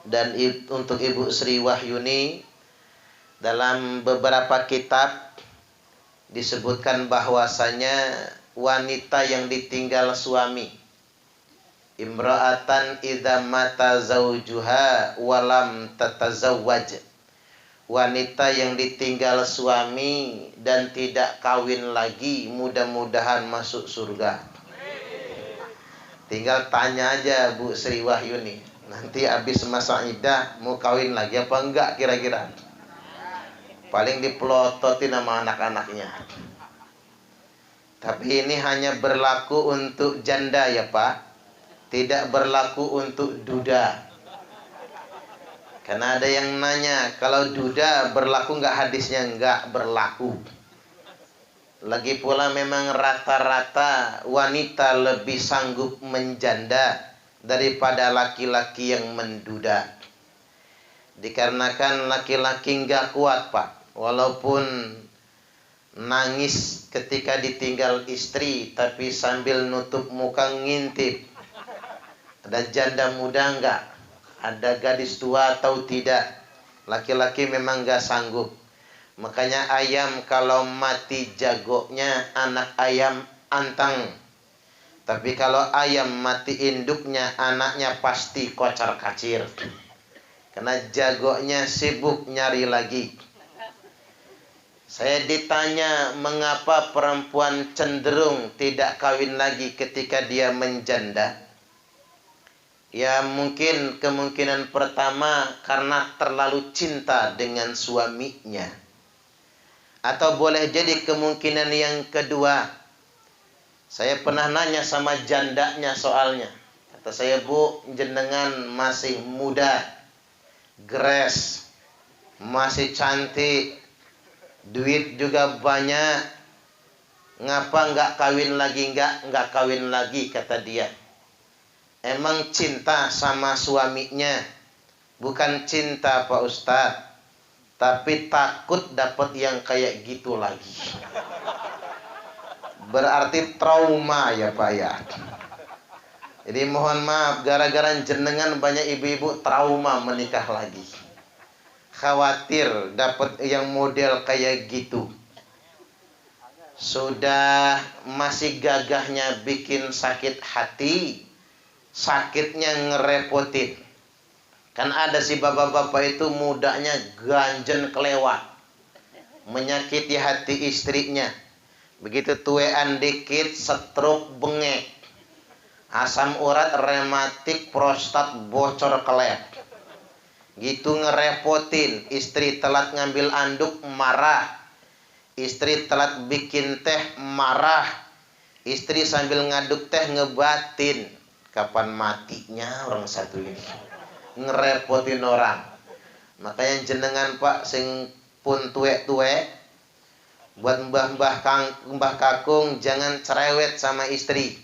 dan untuk Ibu Sri Wahyuni, dalam beberapa kitab disebutkan bahwasanya wanita yang ditinggal suami, imra'atan idza mata zaujuha walam tatazawwaj, wanita yang ditinggal suami dan tidak kawin lagi, mudah-mudahan masuk surga. Tinggal tanya aja Bu Sri Wahyuni, nanti habis masa iddah mau kawin lagi apa enggak kira-kira? Paling dipelototin sama anak-anaknya. Tapi ini hanya berlaku untuk janda ya Pak, tidak berlaku untuk duda. Karena ada yang nanya, kalau duda berlaku nggak hadisnya? Nggak berlaku. Lagi pula memang rata-rata wanita lebih sanggup menjanda daripada laki-laki yang menduda. Dikarenakan laki-laki nggak kuat Pak, walaupun nangis ketika ditinggal istri, tapi sambil nutup muka ngintip. Ada janda muda nggak? Ada gadis tua atau tidak? Laki-laki memang nggak sanggup. Makanya ayam kalau mati jagonya, anak ayam antang. Tapi kalau ayam mati induknya, anaknya pasti kocar kacir. Karena jagonya sibuk nyari lagi. Saya ditanya mengapa perempuan cenderung tidak kawin lagi ketika dia menjanda. Ya mungkin kemungkinan pertama karena terlalu cinta dengan suaminya. Atau boleh jadi kemungkinan yang kedua. Saya pernah nanya sama jandanya soalnya. Kata saya, Bu, jenengan masih muda, gres, masih cantik, duit juga banyak, ngapa nggak kawin lagi? Nggak kawin lagi, kata dia. Emang cinta sama suaminya? Bukan cinta Pak Ustadz, tapi takut dapat yang kayak gitu lagi. Berarti trauma ya Pak ya. Jadi mohon maaf, gara-gara jenengan banyak ibu-ibu trauma menikah lagi. Khawatir dapat yang model kayak gitu. Sudah masih gagahnya bikin sakit hati, sakitnya ngerepotin. Kan ada si bapak-bapak itu mudanya ganjen kelewat, menyakiti hati istrinya. Begitu tuean dikit, stroke bengek, asam urat rematik, prostat bocor kelep. Gitu ngerepotin. Istri telat ngambil anduk, marah. Istri telat bikin teh, marah. Istri sambil ngaduk teh ngebatin. Kapan matinya orang satu ini? Ngerepotin orang. Makanya jenengan Pak sing pun tuwek-tuwek, buat mbah kakung jangan cerewet sama istri.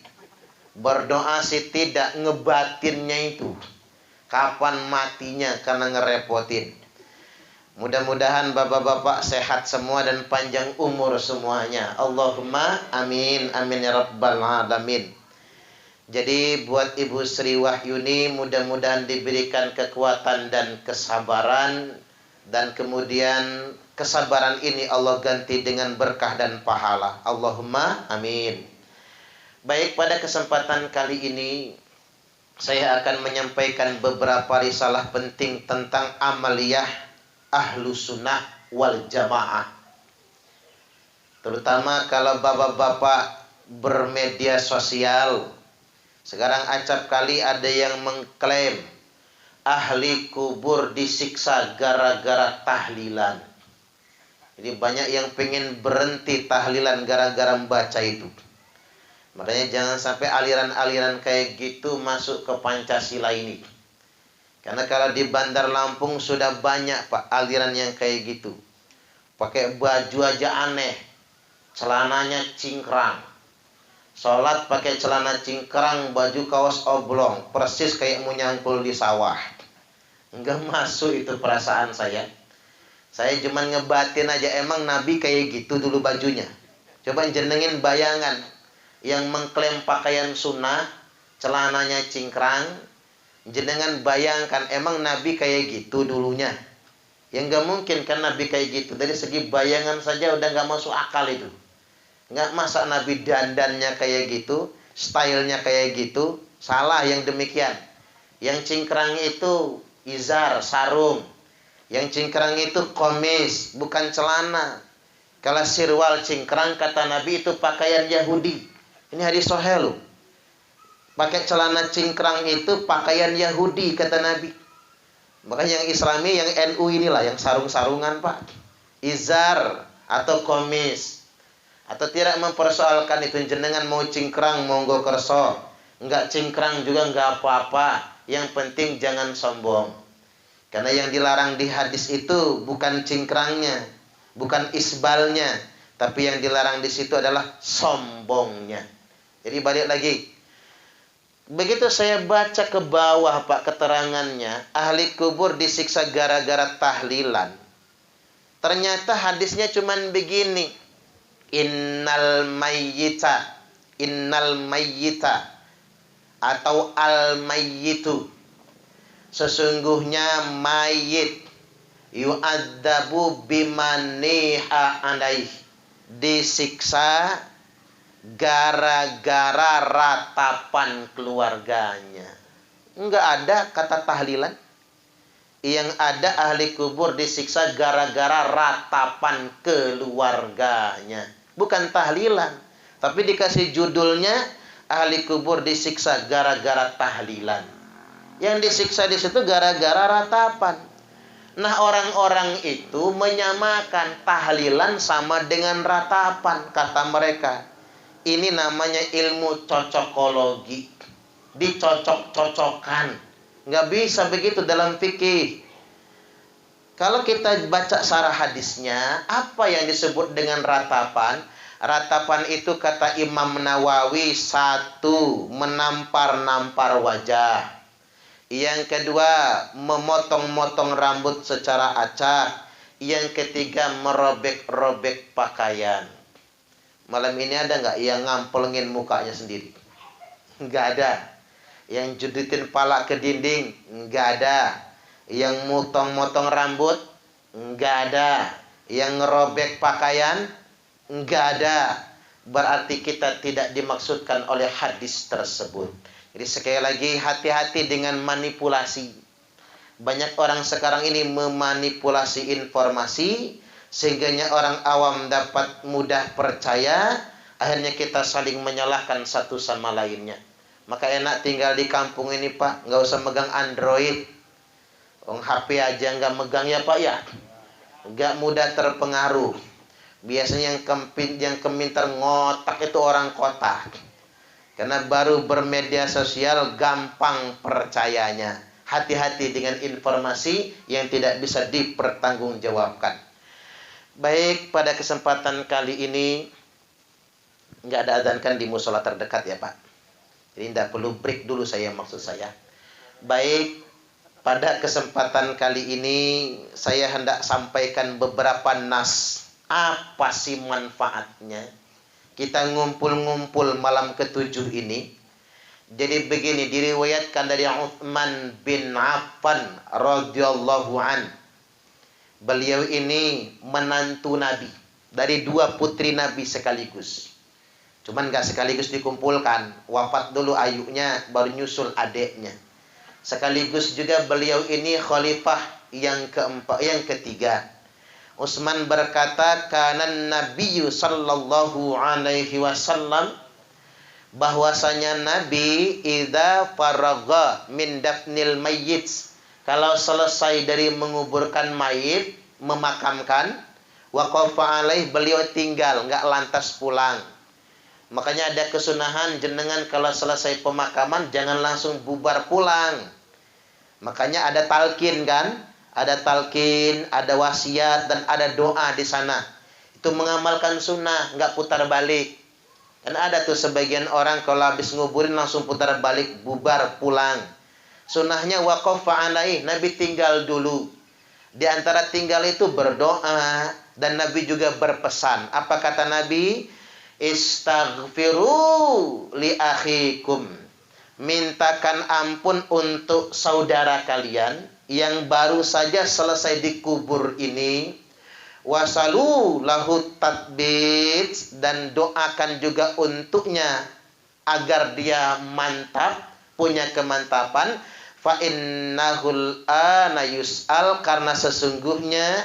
Berdoa sih tidak, ngebatinnya itu. Kapan matinya karena ngerepotin. Mudah-mudahan bapak-bapak sehat semua dan panjang umur semuanya. Allahumma amin, amin ya rabbal alamin. Jadi buat Ibu Sri Wahyuni, mudah-mudahan diberikan kekuatan dan kesabaran, dan kemudian kesabaran ini Allah ganti dengan berkah dan pahala. Allahumma amin. Baik, pada kesempatan kali ini saya akan menyampaikan beberapa risalah penting tentang amaliyah ahlu sunnah wal jamaah. Terutama kalau bapak-bapak bermedia sosial. Sekarang acap kali ada yang mengklaim ahli kubur disiksa gara-gara tahlilan. Jadi banyak yang pengen berhenti tahlilan gara-gara membaca itu. Makanya jangan sampai aliran-aliran kayak gitu masuk ke Pancasila ini. Karena kalau di Bandar Lampung sudah banyak Pak aliran yang kayak gitu. Pakai baju aja aneh, celananya cingkrang. Sholat pakai celana cingkrang, baju kaos oblong, persis kayak mau nyangkul di sawah. Enggak masuk itu perasaan saya. Saya cuma ngebatin aja, emang Nabi kayak gitu dulu bajunya. Coba jenengin bayangan yang mengklaim pakaian sunnah, celananya cingkrang, Jenengan bayangkan, emang Nabi kayak gitu dulunya? Ya nggak mungkin kan Nabi kayak gitu. Dari segi bayangan saja udah nggak masuk akal itu. Nggak, masa Nabi dandannya kayak gitu, stylenya kayak gitu. Salah yang demikian. Yang cingkrang itu izar, sarung. Yang cingkrang itu komis, bukan celana. Kalau sirwal cingkrang, kata Nabi, itu pakaian Yahudi. Ini hadis sahih loh. Pakai celana cingkrang itu pakaian Yahudi, kata Nabi. Makanya yang Islami, yang NU inilah yang sarung-sarungan, Pak. Izar atau komis. Atau tidak mempersoalkan itu, jenengan mau cingkrang monggo kerso, enggak cingkrang juga enggak apa-apa, yang penting jangan sombong. Karena yang dilarang di hadis itu bukan cingkrangnya, bukan isbalnya, tapi yang dilarang di situ adalah sombongnya. Jadi balik lagi, begitu saya baca ke bawah, Pak, keterangannya, ahli kubur disiksa gara-gara tahlilan. Ternyata hadisnya cuman begini, innal mayyita atau al mayyitu, sesungguhnya mayit, yu'adzabu bimaniha alaih, disiksa gara-gara ratapan keluarganya. Enggak ada kata tahlilan. Yang ada ahli kubur disiksa gara-gara ratapan keluarganya, bukan tahlilan. Tapi dikasih judulnya ahli kubur disiksa gara-gara tahlilan. Yang disiksa di situ gara-gara ratapan. Nah, orang-orang itu menyamakan tahlilan sama dengan ratapan, kata mereka. Ini namanya ilmu cocokologi. Dicocok-cocokkan. Nggak bisa begitu dalam fikih. Kalau kita baca sarah hadisnya, apa yang disebut dengan ratapan? Ratapan itu kata Imam Nawawi, satu, menampar-nampar wajah. Yang kedua, memotong-motong rambut secara acak. Yang ketiga, merobek-robek pakaian. Malam ini ada nggak yang ngampelngin mukanya sendiri? Nggak ada. Yang judutin pala ke dinding? Nggak ada. Yang motong-motong rambut? Nggak ada. Yang ngerobek pakaian? Nggak ada. Berarti kita tidak dimaksudkan oleh hadis tersebut. Jadi sekali lagi, hati-hati dengan manipulasi. Banyak orang sekarang ini memanipulasi informasi, sehingga orang awam dapat mudah percaya. Akhirnya kita saling menyalahkan satu sama lainnya. Maka enak tinggal di kampung ini, Pak, nggak usah megang Android. HP aja nggak megang ya, Pak, ya. Nggak mudah terpengaruh. Biasanya yang keminter ngotak itu orang kota. Karena baru bermedia sosial gampang percayanya. Hati-hati dengan informasi yang tidak bisa dipertanggungjawabkan. Baik, pada kesempatan kali ini nggak ada adzan kan di musola terdekat ya, Pak. Jadi tidak perlu break dulu saya, maksud saya. Baik, pada kesempatan kali ini saya hendak sampaikan beberapa nas. Apa sih manfaatnya kita ngumpul-ngumpul malam ke-7 ini? Jadi begini, diriwayatkan dari Utsman bin Affan radhiyallahu an. Beliau ini menantu Nabi dari dua putri Nabi sekaligus. Cuman gak sekaligus dikumpulkan. Wafat dulu ayunya, baru nyusul adeknya. Sekaligus juga beliau ini khalifah yang ketiga. Utsman berkata, kanan Nabiyyu sallallahu alaihi wasallam, bahwasanya Nabi idza faragha min dafnil mayyit, kalau selesai dari menguburkan mayit, memakamkan, waqafa alaih, beliau tinggal, nggak lantas pulang. Makanya ada kesunahan jenengan kalau selesai pemakaman jangan langsung bubar pulang. Makanya ada talqin kan? Ada talqin, ada wasiat, dan ada doa di sana. Itu mengamalkan sunnah, nggak putar balik. Dan ada tuh sebagian orang kalau habis nguburin langsung putar balik, bubar pulang. Sunnahnya waqafa alaih, Nabi tinggal dulu. Di antara tinggal itu berdoa, dan Nabi juga berpesan. Apa kata Nabi? Istaghfiru li akhikum. mintakan ampun untuk saudara kalian yang baru saja selesai dikubur ini. Wasalu lahu tatbit, dan doakan juga untuknya agar dia mantap, punya kemantapan. Fa innahul ana yus'al, karena sesungguhnya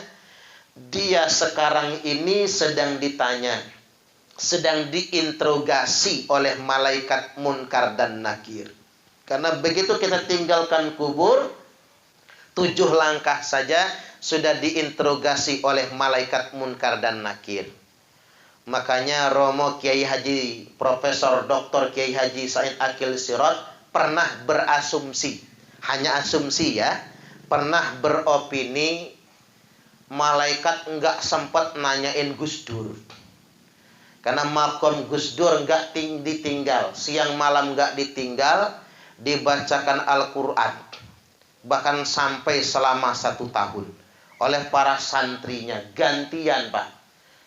dia sekarang ini sedang ditanya, sedang diinterogasi oleh malaikat munkar dan nakir. Karena begitu kita tinggalkan kubur, 7 langkah saja sudah diinterogasi oleh malaikat munkar dan nakir. Makanya Romo Kiai Haji Profesor Dr. Kiai Haji Said Akil Sirot pernah berasumsi, hanya asumsi ya, pernah beropini malaikat enggak sempat nanyain Gus Dur. Karena makom Gus Dur enggak ditinggal, siang malam enggak ditinggal, dibacakan Al-Quran. Bahkan sampai selama 1 tahun oleh para santrinya, gantian Pak.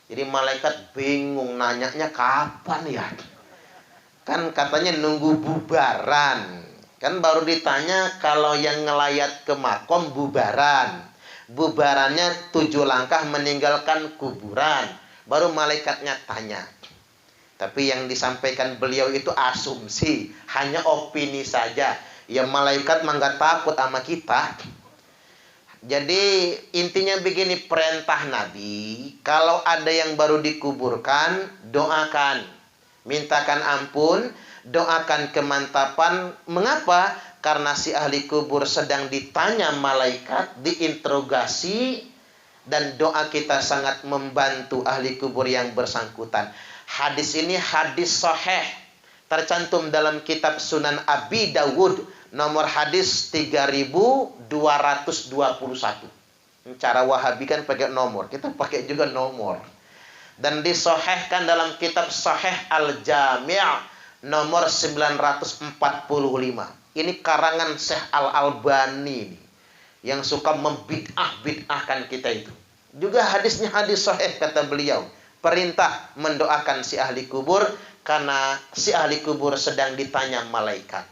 Jadi malaikat bingung nanyanya kapan ya. Kan katanya nunggu bubaran. Kan baru ditanya kalau yang ngelayat ke makom bubaran. Bubarannya 7 langkah meninggalkan kuburan. Baru malaikatnya tanya. Tapi yang disampaikan beliau itu asumsi, hanya opini saja. Ya malaikat mah nggak takut sama kita. Jadi intinya begini, perintah Nabi, kalau ada yang baru dikuburkan, doakan, mintakan ampun, doakan kemantapan. Mengapa? Karena si ahli kubur sedang ditanya malaikat, diinterogasi, dan doa kita sangat membantu ahli kubur yang bersangkutan. Hadis ini hadis sahih, tercantum dalam kitab Sunan Abi Dawud, nomor hadis 3221. Cara Wahabi kan pakai nomor, kita pakai juga nomor. Dan disahihkan dalam kitab Sahih Al-Jami' nomor 945. Ini karangan Syekh Al-Albani yang suka membid'ah-bid'ahkan kita itu. Juga hadisnya hadis sahih, kata beliau. Perintah mendoakan si ahli kubur karena si ahli kubur sedang ditanya malaikat.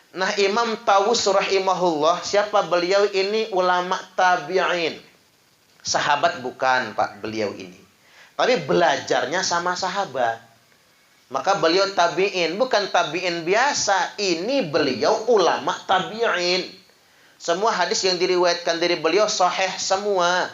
Nah, Imam Tawus rahimahullah, siapa beliau ini? Ulama tabi'in. Sahabat bukan Pak beliau ini. Tapi belajarnya sama sahabat. Maka beliau tabi'in, bukan tabi'in biasa. Ini beliau ulama tabi'in. Semua hadis yang diriwayatkan dari beliau sahih semua.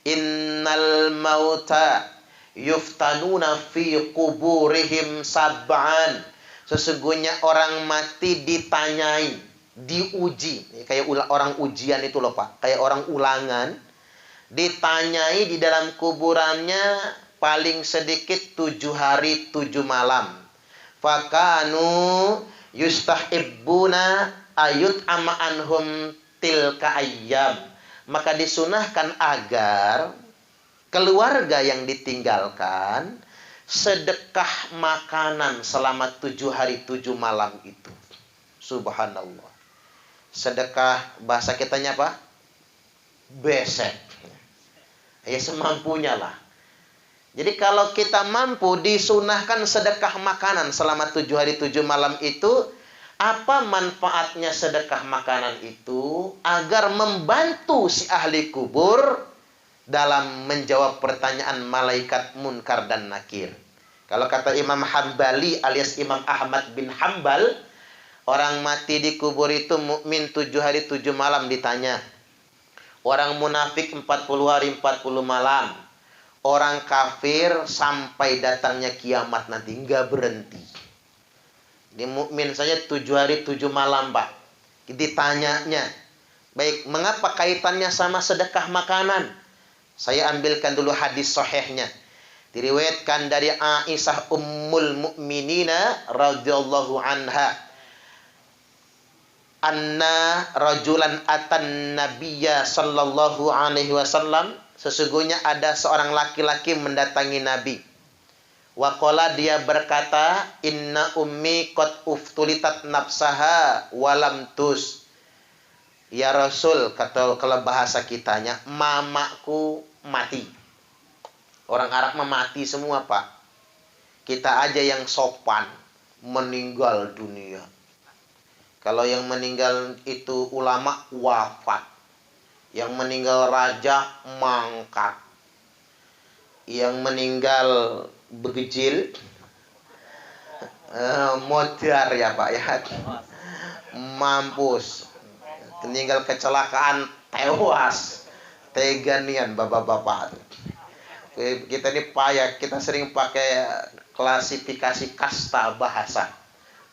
Innal mauta yuftanuna fi kuburihim sab'an. Sesungguhnya orang mati ditanyai, diuji. Kayak orang ujian itu loh Pak. Kayak orang ulangan. Ditanyai di dalam kuburannya paling sedikit 7 hari 7 malam. Fakanu yustahibbuna ayut ama anhum tilka ayyam. Maka disunahkan agar keluarga yang ditinggalkan sedekah makanan selama 7 hari 7 malam itu. Subhanallah. Sedekah bahasa kitanya apa? Besek. Ya semampunya lah. Jadi kalau kita mampu, disunahkan sedekah makanan selama 7 hari 7 malam itu. Apa manfaatnya sedekah makanan itu? Agar membantu si ahli kubur dalam menjawab pertanyaan malaikat munkar dan nakir. Kalau kata Imam Hambali alias Imam Ahmad bin Hambal, orang mati di kubur itu mukmin 7 hari 7 malam ditanya. Orang munafik 40 hari 40 malam. Orang kafir sampai datangnya kiamat nanti, nggak berhenti. Di mukmin saja 7 hari 7 malam Pak. Ditanyanya. Baik, mengapa kaitannya sama sedekah makanan? Saya ambilkan dulu hadis sahihnya. Diriwayatkan dari Aisyah Ummul Mukminina radhiyallahu anha. Anna rajulan atan nabiyya sallallahu alaihi wasallam. Sesungguhnya ada seorang laki-laki mendatangi Nabi. Waqala, dia berkata, inna ummi qad uftulitat nafsaha walam tus. Ya Rasul, kata kalau bahasa kitanya, mamaku mati. Orang Arab mati semua Pak. Kita aja yang sopan meninggal dunia. Kalau yang meninggal itu ulama wafat. Yang meninggal raja mangkat. Yang meninggal begejil modar ya Pak ya. Mampus. Meninggal kecelakaan tewas. Teganian bapak-bapak. Kita ini payah, kita sering pakai klasifikasi kasta bahasa.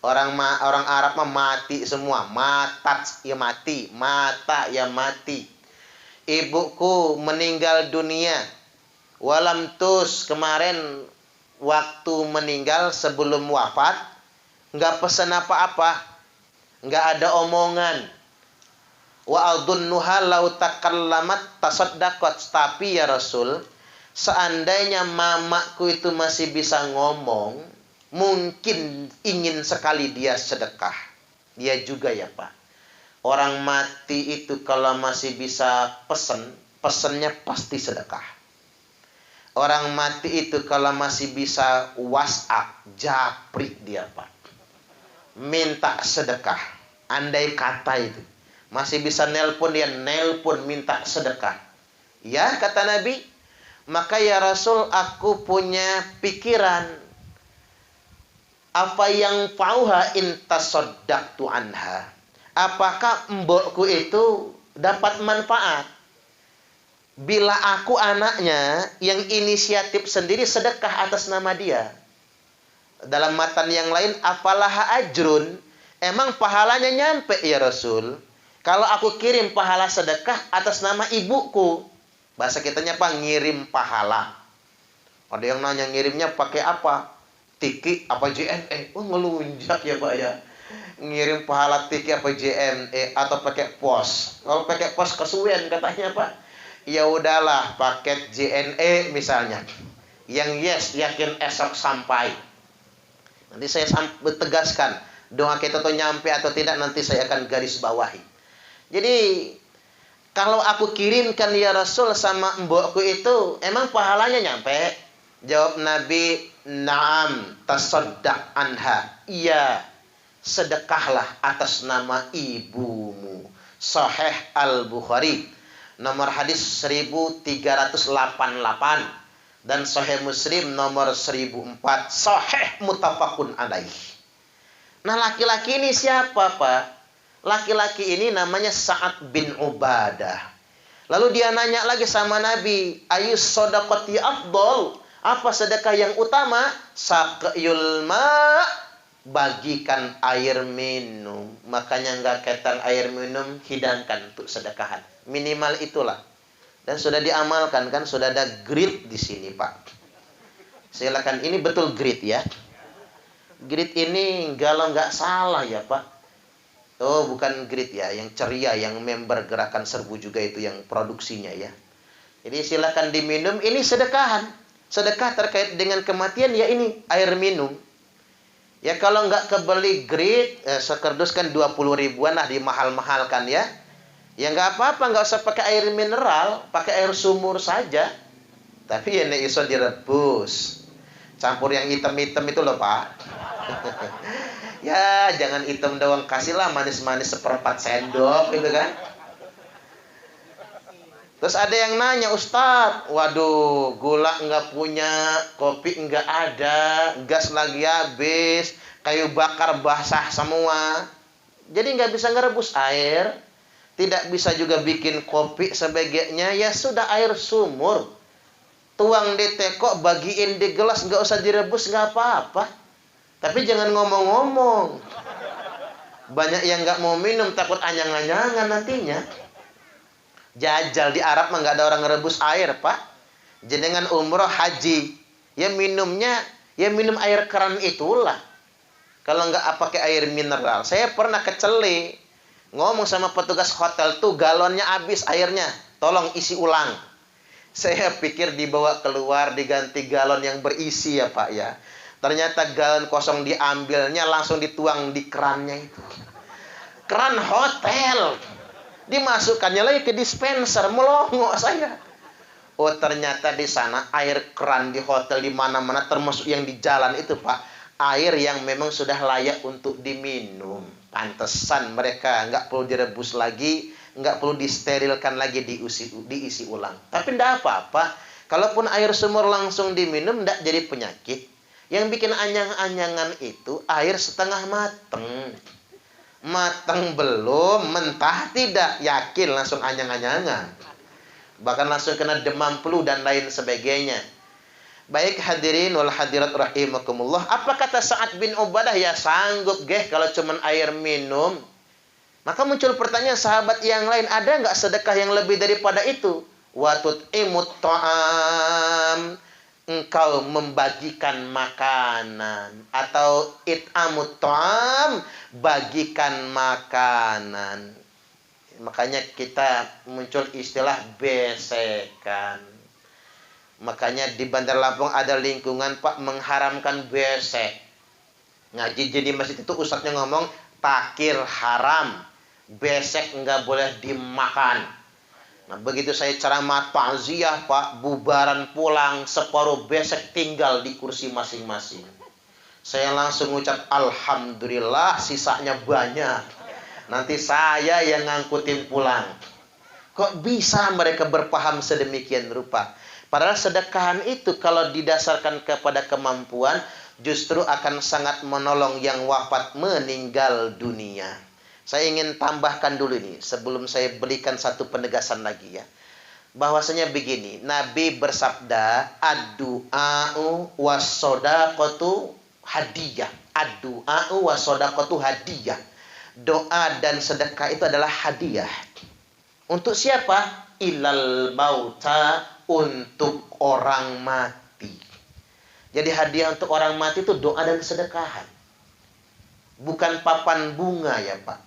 Orang Arab mah mati semua, matat ya mati, mata ya mati. Ibuku meninggal dunia. Walam tus kemarin waktu meninggal sebelum wafat nggak pesan apa-apa, nggak ada omongan. Wa adunnuha law takallamat tasaddaqat, tapi ya Rasul, seandainya mamaku itu masih bisa ngomong, mungkin ingin sekali dia sedekah. Dia juga ya Pak. Orang mati itu kalau masih bisa pesennya pasti sedekah. Orang mati itu kalau masih bisa WhatsApp, japri dia Pak. Minta sedekah. Andai kata itu. Masih bisa nelpon, dia nelpon minta sedekah. Ya kata Nabi, maka ya Rasul, aku punya pikiran. Apa yang fauha intasoddaqtu anha. Apakah mbokku itu dapat manfaat bila aku anaknya yang inisiatif sendiri sedekah atas nama dia? Dalam matan yang lain, apalah ajrun, emang pahalanya nyampe ya Rasul kalau aku kirim pahala sedekah atas nama ibuku? Bahasa kitanya apa? Ngirim pahala. Ada yang nanya ngirimnya pakai apa? Tiki apa JNE? Oh ngelunjak ya Pak ya. Ngirim pahala tiki apa JNE atau pakai pos? Kalau pakai pos kesuwen katanya Pak. Ya udahlah, paket JNE misalnya. Yang yes, yakin esok sampai. Nanti saya tegaskan, doa kita tuh nyampe atau tidak nanti saya akan garis bawahi. Jadi kalau aku kirimkan ya Rasul sama mbokku itu, emang pahalanya nyampe? Jawab Nabi, "Na'am, tasaddaq anha." Iya, sedekahlah atas nama ibumu. Sahih Al-Bukhari. Nomor hadis 1388 dan Sahih Muslim nomor 1004, sahih muttafaqun alaih. Nah, laki-laki ini siapa, Pak? Laki-laki ini namanya Sa'ad bin Ubadah. Lalu dia nanya lagi sama Nabi, ayus shadaqati afdal? Apa sedekah yang utama? Saqyul ma, bagikan air minum. Makanya enggak ketan air minum, hidangkan untuk sedekahan. Minimal itulah. Dan sudah diamalkan kan, sudah ada grid di sini, Pak. Silakan, ini betul grid ya. Grid ini kalau nggak salah ya, Pak. Oh, bukan grid ya, yang ceria, yang member gerakan serbu juga itu yang produksinya ya. Jadi silakan diminum, ini sedekahan. Sedekah terkait dengan kematian ya ini air minum. Ya kalau nggak kebeli grid, sekerdus kan 20 ribuan lah, dimahal-mahalkan ya. Ya nggak apa-apa, nggak usah pakai air mineral, pakai air sumur saja. Tapi ya nek iso direbus. Campur yang hitam-hitam itu loh, Pak. Ya, jangan hitam doang, kasihlah manis-manis seperempat sendok gitu kan. Terus ada yang nanya, Ustadz, waduh, gula nggak punya, kopi nggak ada, gas lagi habis, kayu bakar basah semua. Jadi nggak bisa ngerebus air. Tidak bisa juga bikin kopi sebagainya. Ya sudah, air sumur. Tuang di teko, bagiin di gelas, nggak usah direbus, nggak apa-apa. Tapi jangan ngomong-ngomong. Banyak yang nggak mau minum, takut anyang-anyangan nantinya. Jajal di Arab mah nggak ada orang ngerebus air, Pak. Jenengan umroh haji, ya minumnya, ya minum air keran itulah. Kalau nggak pakai air mineral. Saya pernah keceli. Ngomong sama petugas hotel tuh, galonnya habis airnya, tolong isi ulang. Saya pikir dibawa keluar diganti galon yang berisi ya Pak ya. Ternyata galon kosong diambilnya langsung dituang di kerannya itu. Keran hotel. Dimasukkannya lagi ke dispenser, melongo saya. Oh ternyata di sana air keran di hotel di mana-mana termasuk yang di jalan itu Pak, air yang memang sudah layak untuk diminum. Pantesan mereka nggak perlu direbus lagi, nggak perlu disterilkan lagi, diisi ulang. Tapi ndak apa-apa. Kalaupun air sumur langsung diminum, ndak jadi penyakit. Yang bikin anyang-anyangan itu air setengah mateng. Mateng belum, mentah tidak, yakin langsung anyang-anyangan. Bahkan langsung kena demam flu dan lain sebagainya. Baik hadirin wal hadirat rahimakumullah. Apa kata Sa'ad bin Ubadah? Ya sanggup geh kalau cuman air minum. Maka muncul pertanyaan sahabat yang lain, ada nggak sedekah yang lebih daripada itu? Wa tut'imut ta'am, engkau membagikan makanan, atau it'amut ta'am, bagikan makanan. Makanya kita muncul istilah besekan. Makanya di Bandar Lampung ada lingkungan Pak mengharamkan besek. Ngaji jadi masjid itu ustadznya ngomong takir haram, besek nggak boleh dimakan. Nah begitu saya ceramah takziah Pak, bubaran pulang, separuh besek tinggal di kursi masing-masing. Saya langsung ucap alhamdulillah, sisanya banyak. Nanti saya yang ngangkutin pulang. Kok bisa mereka berpaham sedemikian rupa? Padahal sedekahan itu kalau didasarkan kepada kemampuan justru akan sangat menolong yang wafat meninggal dunia. Saya ingin tambahkan dulu ini sebelum saya berikan satu penegasan lagi ya. Bahwasanya begini, Nabi bersabda, ad-du'a'u was-shadaqatu hadiyah. Ad-du'a'u was-shadaqatu hadiyah. Doa dan sedekah itu adalah hadiah. Untuk siapa? Ilal mauta, untuk orang mati. Jadi hadiah untuk orang mati itu doa dan sedekahan. Bukan papan bunga ya Pak.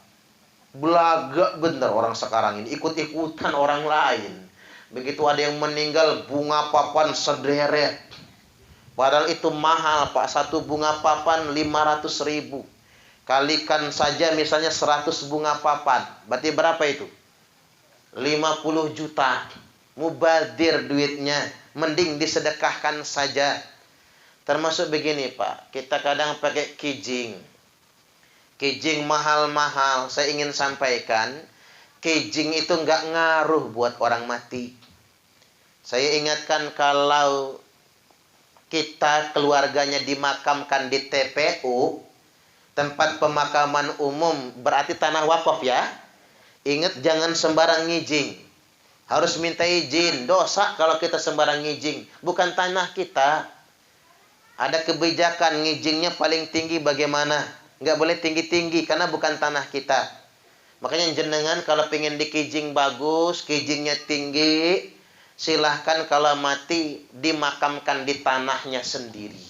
Belaga bener orang sekarang ini, ikut-ikutan orang lain. Begitu ada yang meninggal, bunga papan sederet. Padahal itu mahal Pak, satu bunga papan 500.000. Kalikan saja misalnya 100 bunga papan, berarti berapa itu? 50 juta. Mubadir duitnya, mending disedekahkan saja. Termasuk begini Pak, kita kadang pakai kijing. Kijing mahal-mahal. Saya ingin sampaikan, kijing itu nggak ngaruh buat orang mati. Saya ingatkan kalau kita keluarganya dimakamkan di TPU, tempat pemakaman umum, berarti tanah wakaf ya. Ingat jangan sembarang ngijing. Harus minta izin. Dosa kalau kita sembarang ngijing. Bukan tanah kita. Ada kebijakan ngijingnya paling tinggi bagaimana? Nggak boleh tinggi-tinggi karena bukan tanah kita. Makanya jenengan kalau pengen dikijing bagus, kijingnya tinggi, silahkan kalau mati dimakamkan di tanahnya sendiri.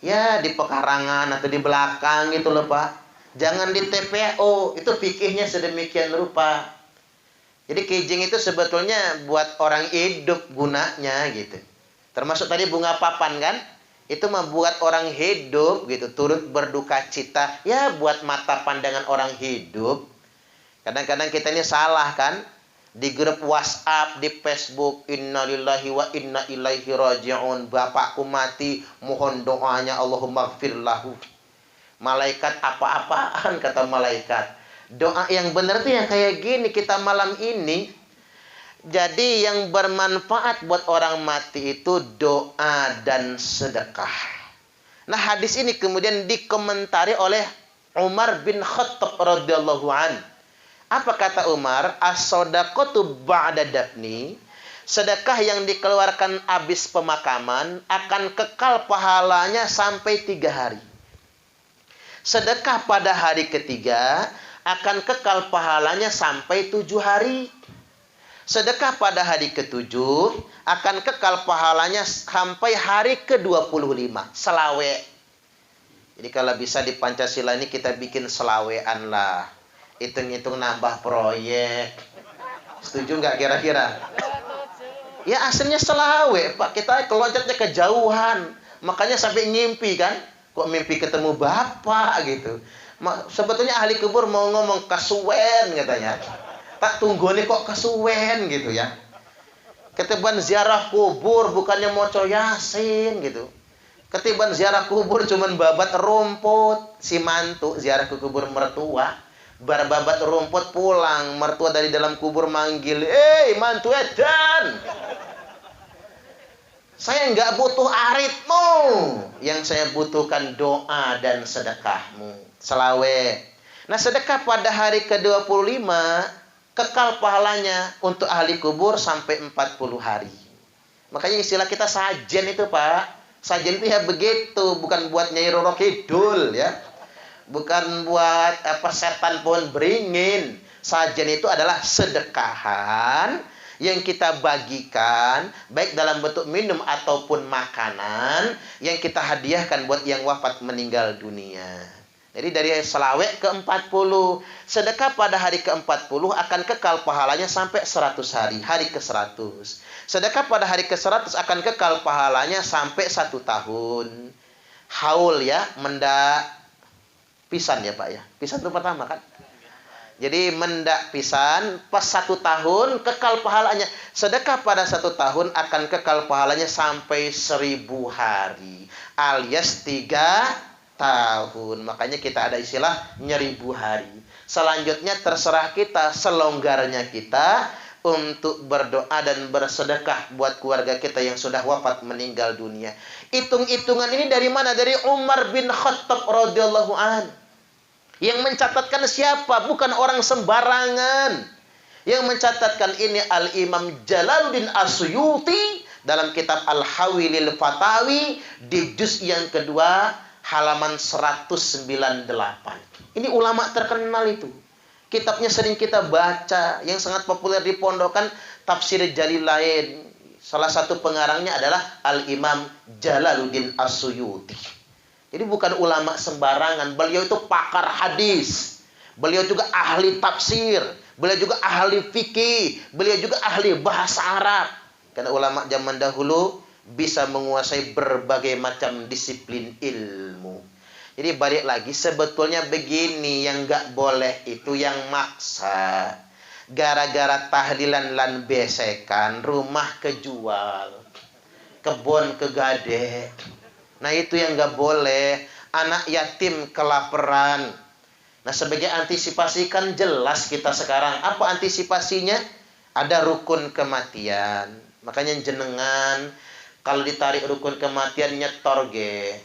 Ya di pekarangan atau di belakang gitu loh Pak. Jangan di TPO, itu fikihnya sedemikian rupa. Jadi kijing itu sebetulnya buat orang hidup gunanya gitu. Termasuk tadi bunga papan kan? Itu membuat orang hidup gitu, turut berduka cita. Ya buat mata pandangan orang hidup. Kadang-kadang kita ini salah kan? Di grup WhatsApp, di Facebook, innalillahi wa inna ilaihi raji'un. Bapakku mati, mohon doanya Allahumma gfir lahu. Malaikat apa-apaan kata malaikat. Doa yang benar tuh yang kayak gini kita malam ini. Jadi yang bermanfaat buat orang mati itu doa dan sedekah. Nah hadis ini kemudian dikomentari oleh Umar bin Khattab radhiyallahu an. Apa kata Umar? As-shadaqatu ba'da dafni. Sedekah yang dikeluarkan habis pemakaman akan kekal pahalanya sampai 3 hari. Sedekah pada hari ketiga akan kekal pahalanya sampai 7 hari. Sedekah pada hari ke-7 akan kekal pahalanya sampai hari ke-25. Selawe. Jadi kalau bisa di Pancasila ini kita bikin selawean lah. Hitung-hitung nambah proyek. Setuju nggak kira-kira? Ya aslinya selawe Pak. Kita keloncatnya kejauhan. Makanya sampai ngimpi kan. Kok mimpi ketemu bapak gitu. Sebetulnya ahli kubur mau ngomong kasuwen katanya. Tak tunggu nih kok kasuwen gitu ya. Ketemuan ziarah kubur bukannya moco yasin gitu. Ketiban ziarah kubur cuman babat rumput. Si mantu ziarah ke kubur mertua, babat rumput pulang, mertua dari dalam kubur manggil, mantu edan, saya nggak butuh aritmu, yang saya butuhkan doa dan sedekahmu. Selawe. Nah, sedekah pada hari ke-25 kekal pahalanya untuk ahli kubur sampai 40 hari. Makanya istilah kita sajen itu, Pak. Sajen itu ya begitu, bukan buat Nyai Roro Kidul ya. Bukan buat setan pohon beringin. Sajen itu adalah sedekahan yang kita bagikan baik dalam bentuk minum ataupun makanan yang kita hadiahkan buat yang wafat meninggal dunia. Jadi dari selawek ke 40, sedekah pada hari ke-40 akan kekal pahalanya sampai 100 hari, hari ke-100. Sedekah pada hari ke-100 akan kekal pahalanya sampai 1 tahun. Haul ya, mendak pisan ya Pak ya. Pisan itu pertama kan. Jadi mendak pisan pas 1 tahun kekal pahalanya. Sedekah pada 1 tahun akan kekal pahalanya sampai 1000 hari. Alias 3 tahun. Makanya kita ada istilah 1000 hari. Selanjutnya terserah kita, selonggarnya kita untuk berdoa dan bersedekah buat keluarga kita yang sudah wafat meninggal dunia. Hitung-hitungan ini dari mana? Dari Umar bin Khattab radhiyallahu an. Yang mencatatkan siapa? Bukan orang sembarangan. Yang mencatatkan ini Al-Imam Jalaluddin As-Suyuti dalam kitab Al-Hawilil Fatawi di juz yang kedua halaman 198. Ini ulama terkenal itu. Kitabnya sering kita baca. Yang sangat populer di pondokan Tafsir Jalilain. Salah satu pengarangnya adalah Al-Imam Jalaluddin As-Suyuti. Jadi bukan ulama sembarangan. Beliau itu pakar hadis. Beliau juga ahli tafsir. Beliau juga ahli fikih. Beliau juga ahli bahasa Arab. Karena ulama zaman dahulu bisa menguasai berbagai macam disiplin ilmu. Jadi balik lagi, sebetulnya begini, yang nggak boleh itu yang maksa. Gara-gara tahlilan lan besekan, rumah kejual, kebun kegade. Nah itu yang nggak boleh. Anak yatim kelaparan. Nah sebagai antisipasi kan jelas kita sekarang. Apa antisipasinya? Ada rukun kematian. Makanya jenengan kalau ditarik rukun kematian nyetor ge.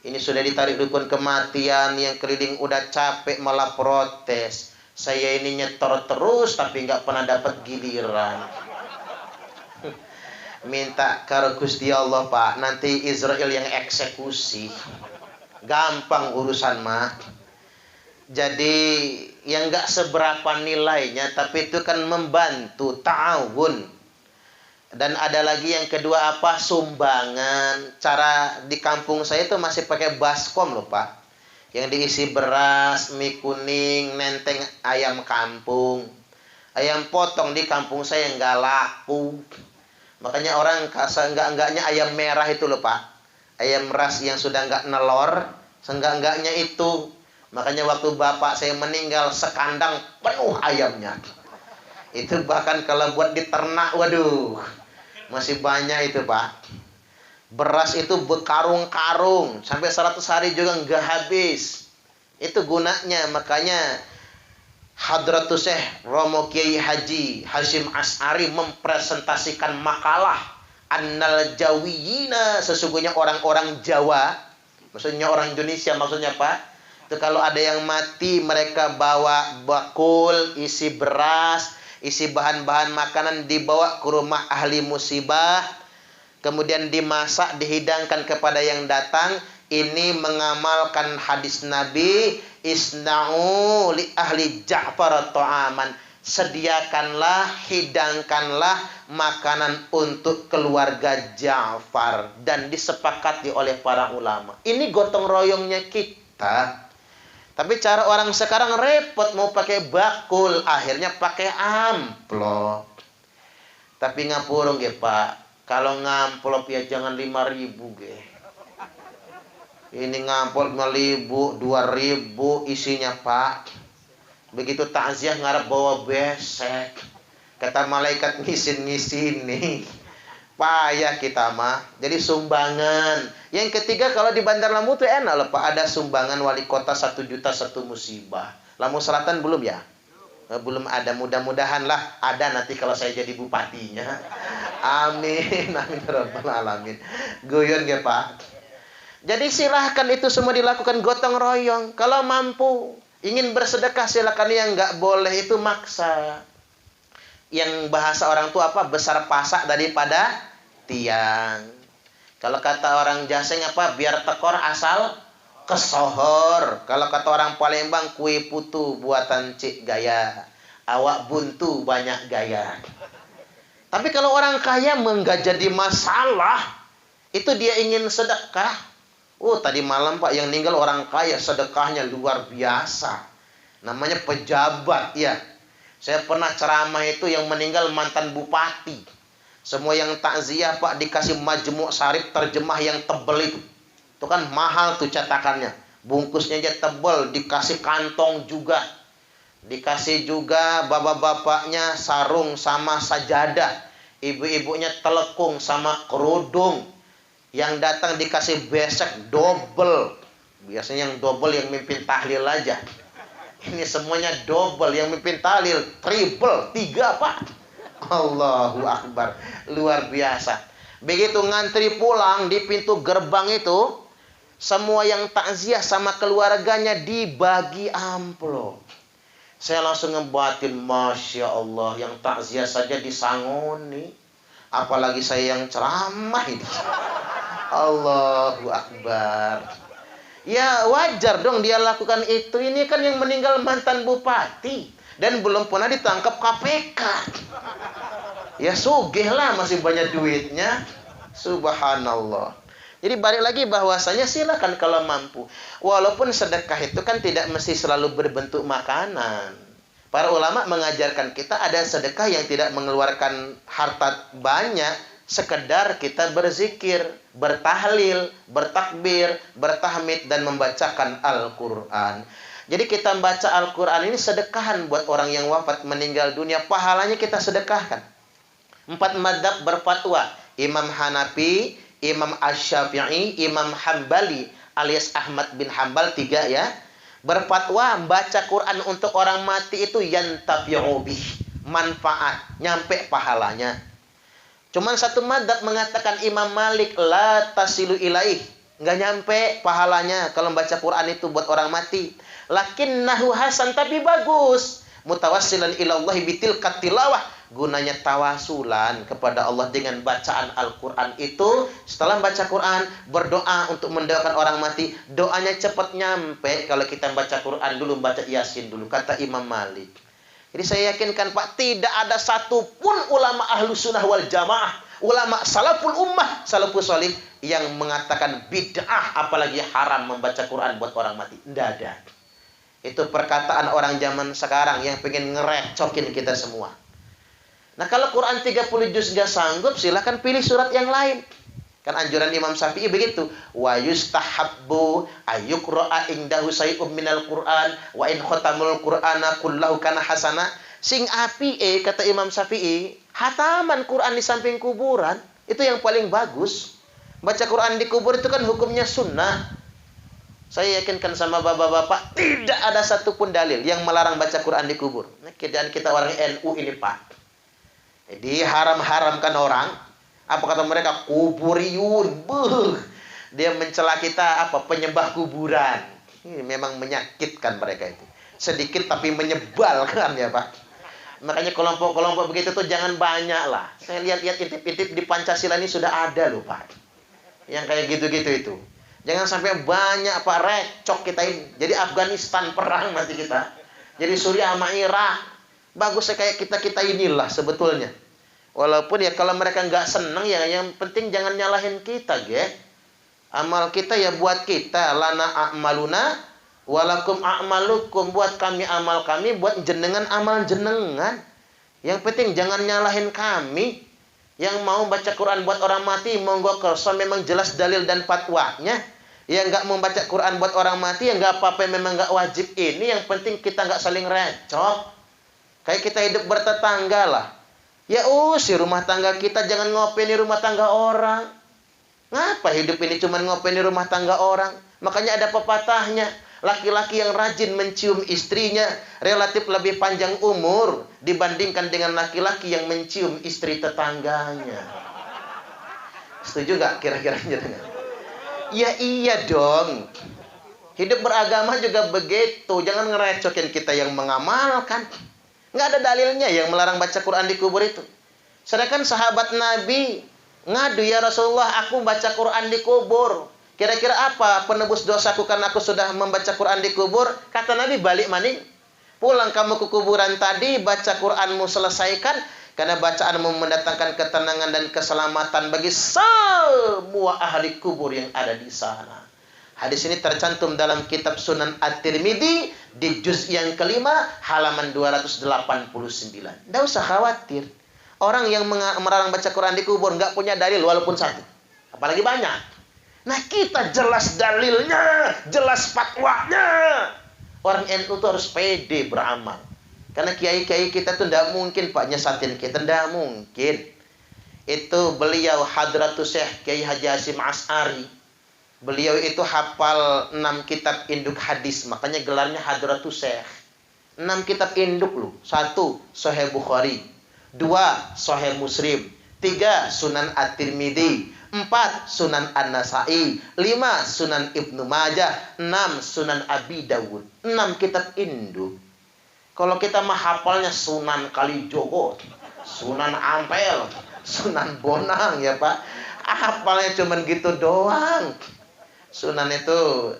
Ini sudah ditarik rukun kematian, yang keliling udah capek malah protes. Saya ini nyetor terus tapi nggak pernah dapat giliran. Minta karo Gusti Allah Pak, nanti Israel yang eksekusi. Gampang urusan mah. Jadi yang nggak seberapa nilainya, tapi itu kan membantu ta'awun. Dan ada lagi yang kedua apa? Sumbangan. Cara di kampung saya itu masih pakai baskom loh Pak. Yang diisi beras, mie kuning, nenteng ayam kampung. Ayam potong di kampung saya nggak laku. Makanya orang enggak-enggaknya ayam merah itu loh Pak. Ayam ras yang sudah nggak nelor, seenggak-enggaknya itu. Makanya waktu bapak saya meninggal sekandang penuh ayamnya. Itu bahkan kalau buat diternak, waduh, masih banyak itu Pak. Beras itu berkarung-karung, sampai 100 hari juga nggak habis. Itu gunanya, makanya Hadratus Syekh Romo Kiai Haji Hashim As'ari mempresentasikan makalah Annal Jawiyina, sesungguhnya orang-orang Jawa, maksudnya orang Indonesia maksudnya Pak. Itu kalau ada yang mati, mereka bawa bakul isi beras, isi bahan-bahan makanan, dibawa ke rumah ahli musibah, kemudian dimasak, dihidangkan kepada yang datang. Ini mengamalkan hadis Nabi, isna'u li ahli Ja'far ta'aman, sediakanlah, hidangkanlah makanan untuk keluarga Ja'far, dan disepakati oleh para ulama. Ini gotong royongnya kita. Tapi cara orang sekarang repot, mau pakai bakul, akhirnya pakai amplop. Tapi ngapurung ya Pak, kalau ngamplop ya jangan 5.000 ge. Ini ngamplop 5.000, 2.000 isinya Pak. Begitu takziah ngarep bawa besek. Kata malaikat ngisin-ngisin nih. Payah kita mah. Jadi sumbangan. Yang ketiga kalau di Bandar Lampung tuh enak loh Pak. Ada sumbangan wali kota 1 juta 1 musibah. Lampung Selatan belum ya? Belum ada. Mudah-mudahan lah ada nanti kalau saya jadi bupatinya. Amin. Amin rabbal alamin. Guyon ya Pak. Jadi silahkan itu semua dilakukan gotong royong. Kalau mampu ingin bersedekah silakan. Yang nggak boleh itu maksa. Yang bahasa orang tua apa? Besar pasak daripada tiang. Kalau kata orang Jaseng apa? Biar tekor asal kesohor. Kalau kata orang Palembang, kue putu buatan Cik Gaya. Awak buntu banyak gaya. Tapi kalau orang kaya enggak jadi masalah. Itu dia ingin sedekah. Tadi malam Pak yang meninggal orang kaya, sedekahnya luar biasa. Namanya pejabat ya. Saya pernah ceramah itu yang meninggal mantan bupati. Semua yang takziah Pak dikasih majmuk sarif terjemah yang tebel itu. Itu kan mahal tuh cetakannya. Bungkusnya aja tebel, dikasih kantong juga. Dikasih juga bapak-bapaknya sarung sama sajadah. Ibu-ibunya telekung sama kerudung. Yang datang dikasih besek double. Biasanya yang double yang mimpin tahlil aja. Ini semuanya double, yang mimpin tahlil triple, 3 Pak. Allahu Akbar, luar biasa. Begitu ngantri pulang di pintu gerbang itu, semua yang takziah sama keluarganya dibagi amplop. Saya langsung ngebatin, Masya Allah, yang takziah saja disangoni, apalagi saya yang ceramah itu. Allahu Akbar. Ya wajar dong dia lakukan itu. Ini kan yang meninggal mantan bupati. Dan belum pernah ditangkap KPK. Ya sugih lah, masih banyak duitnya. Subhanallah. Jadi balik lagi bahwasanya silakan kalau mampu. Walaupun sedekah itu kan tidak mesti selalu berbentuk makanan. Para ulama mengajarkan kita ada sedekah yang tidak mengeluarkan harta banyak. Sekedar kita berzikir, bertahlil, bertakbir, bertahmid, dan membacakan Al-Quran. Jadi kita membaca Al-Quran ini sedekahan buat orang yang wafat meninggal dunia. Pahalanya kita sedekahkan. 4 madzhab berfatwa. Imam Hanafi, Imam Asy-Syafi'i, Imam Hambali alias Ahmad bin Hambal 3 ya. Berfatwa baca Quran untuk orang mati itu yantafi'u bih. Manfaat, nyampe pahalanya. Cuman satu madzhab mengatakan Imam Malik la tasilu ilaih, nggak nyampe pahalanya kalau baca Quran itu buat orang mati. Lakinnahu hasan, tapi bagus. Mutawassilan ilallahi bitil katilawah, gunanya tawasulan kepada Allah dengan bacaan Al-Quran itu. Setelah baca Quran, berdoa untuk mendoakan orang mati. Doanya cepat nyampe kalau kita baca Quran dulu, baca Yasin dulu, kata Imam Malik. Jadi saya yakinkan Pak, tidak ada satupun ulama ahlu sunnah wal jamaah, ulama salaful ummah, salafus salih yang mengatakan bid'ah, apalagi haram membaca Quran buat orang mati. Tidak ada. Itu perkataan orang zaman sekarang yang pengen ngerecokin kita semua. Nah kalau Quran 30 juz nggak sanggup, silahkan pilih surat yang lain. Kan anjuran Imam Syafi'i begitu. Wa yustahabbu ayyuqra'a indahu say'um minal Qur'an wa in khatamul Qur'ana kullahu kana hasana. Sing api kata Imam Syafi'i, hataman Quran di samping kuburan itu yang paling bagus. Baca Quran di kubur itu kan hukumnya sunnah. Saya yakinkan sama bapak-bapak, tidak ada satupun dalil yang melarang baca Quran di kubur. Nah, keadaan kita orang NU ini Pak. Jadi haram-haramkan orang. Apa kata mereka? Kuburiyun. Dia mencela kita apa? Penyembah kuburan. Ini memang menyakitkan mereka itu. Sedikit tapi menyebalkan ya Pak. Makanya kelompok-kelompok begitu tuh jangan banyak lah. Saya lihat-lihat intip-intip di Pancasila ini sudah ada loh Pak. Yang kayak gitu-gitu itu. Jangan sampai banyak Pak, recok kita ini. Jadi Afghanistan perang nanti kita. Jadi Suriah sama Irak. Bagusnya kayak kita inilah sebetulnya. Walaupun ya kalau mereka nggak senang ya yang penting jangan nyalahin kita, Amal kita ya buat kita, lana a'maluna walakum a'malukum, buat kami amal kami, buat jenengan amal jenengan. Yang penting jangan nyalahin kami. Yang mau baca Quran buat orang mati monggo kerso, memang jelas dalil dan fatwanya. Yang nggak mau baca Quran buat orang mati ya nggak apa-apa, memang nggak wajib ini. Yang penting kita nggak saling recok. Kayak kita hidup bertetangga lah. Ya usir rumah tangga kita, jangan ngopeni rumah tangga orang. Ngapa hidup ini cuma ngopeni rumah tangga orang? Makanya ada pepatahnya, laki-laki yang rajin mencium istrinya relatif lebih panjang umur dibandingkan dengan laki-laki yang mencium istri tetangganya. Setuju gak kira-kira? Ya iya dong. Hidup beragama juga begitu. Jangan ngerecokin kita yang mengamalkan. Nggak ada dalilnya yang melarang baca Quran di kubur itu. Sedangkan sahabat Nabi ngadu, ya Rasulullah, aku baca Quran di kubur. Kira-kira apa penebus dosaku karena aku sudah membaca Quran di kubur? Kata Nabi, balik maning. Pulang kamu ke kuburan tadi, baca Quranmu selesaikan. Karena bacaanmu mendatangkan ketenangan dan keselamatan bagi semua ahli kubur yang ada di sana. Hadis ini tercantum dalam kitab Sunan At-Tirmidzi di juz yang kelima halaman 289. Tidak usah khawatir. Orang yang melarang baca Quran di kubur nggak punya dalil walaupun satu. Apalagi banyak. Nah kita jelas dalilnya, jelas fatwanya. Orang NU itu harus pede beramal. Karena kiai-kiai kita tuh tidak mungkin Pak nyesatin kita. Tidak mungkin. Itu beliau Hadratus Syekh Kiai Haji Hasyim As'ari. Beliau itu hafal 6 kitab induk hadis. Makanya gelarnya Hadratus Syekh. 6 kitab induk loh. 1. Sahih Bukhari. 2. Sahih Muslim. 3. Sunan At-Tirmidzi. 4. Sunan An-Nasai. 5. Sunan Ibnu Majah. 6. Sunan Abi Dawud. 6 kitab induk. Kalau kita mah hafalnya Sunan Kalijogo, Sunan Ampel, Sunan Bonang ya Pak. Hafalnya cuman gitu doang. Sunan itu,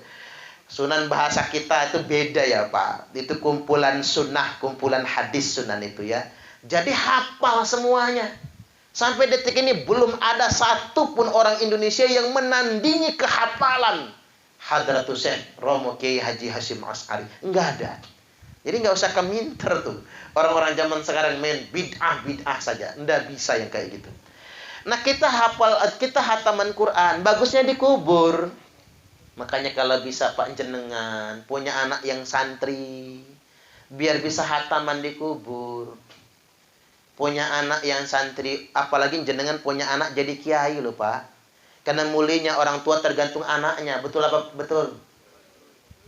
sunan bahasa kita itu beda ya Pak. Itu kumpulan sunnah, kumpulan hadis sunan itu ya. Jadi hafal semuanya. Sampai detik ini belum ada satupun orang Indonesia yang menandingi kehafalan Hadratus Syekh Romo Kiai Haji Hasyim As'ari. Enggak ada. Jadi nggak usah keminter tuh. Orang-orang zaman sekarang main bid'ah saja. Nggak bisa yang kayak gitu. Nah kita hafal, kita hataman Quran. Bagusnya dikubur. Makanya kalau bisa Pak jenengan punya anak yang santri, biar bisa hataman dikubur. Punya anak yang santri, apalagi jenengan punya anak jadi kiai loh Pak. Karena mulinya orang tua tergantung anaknya. Betul apa? Betul.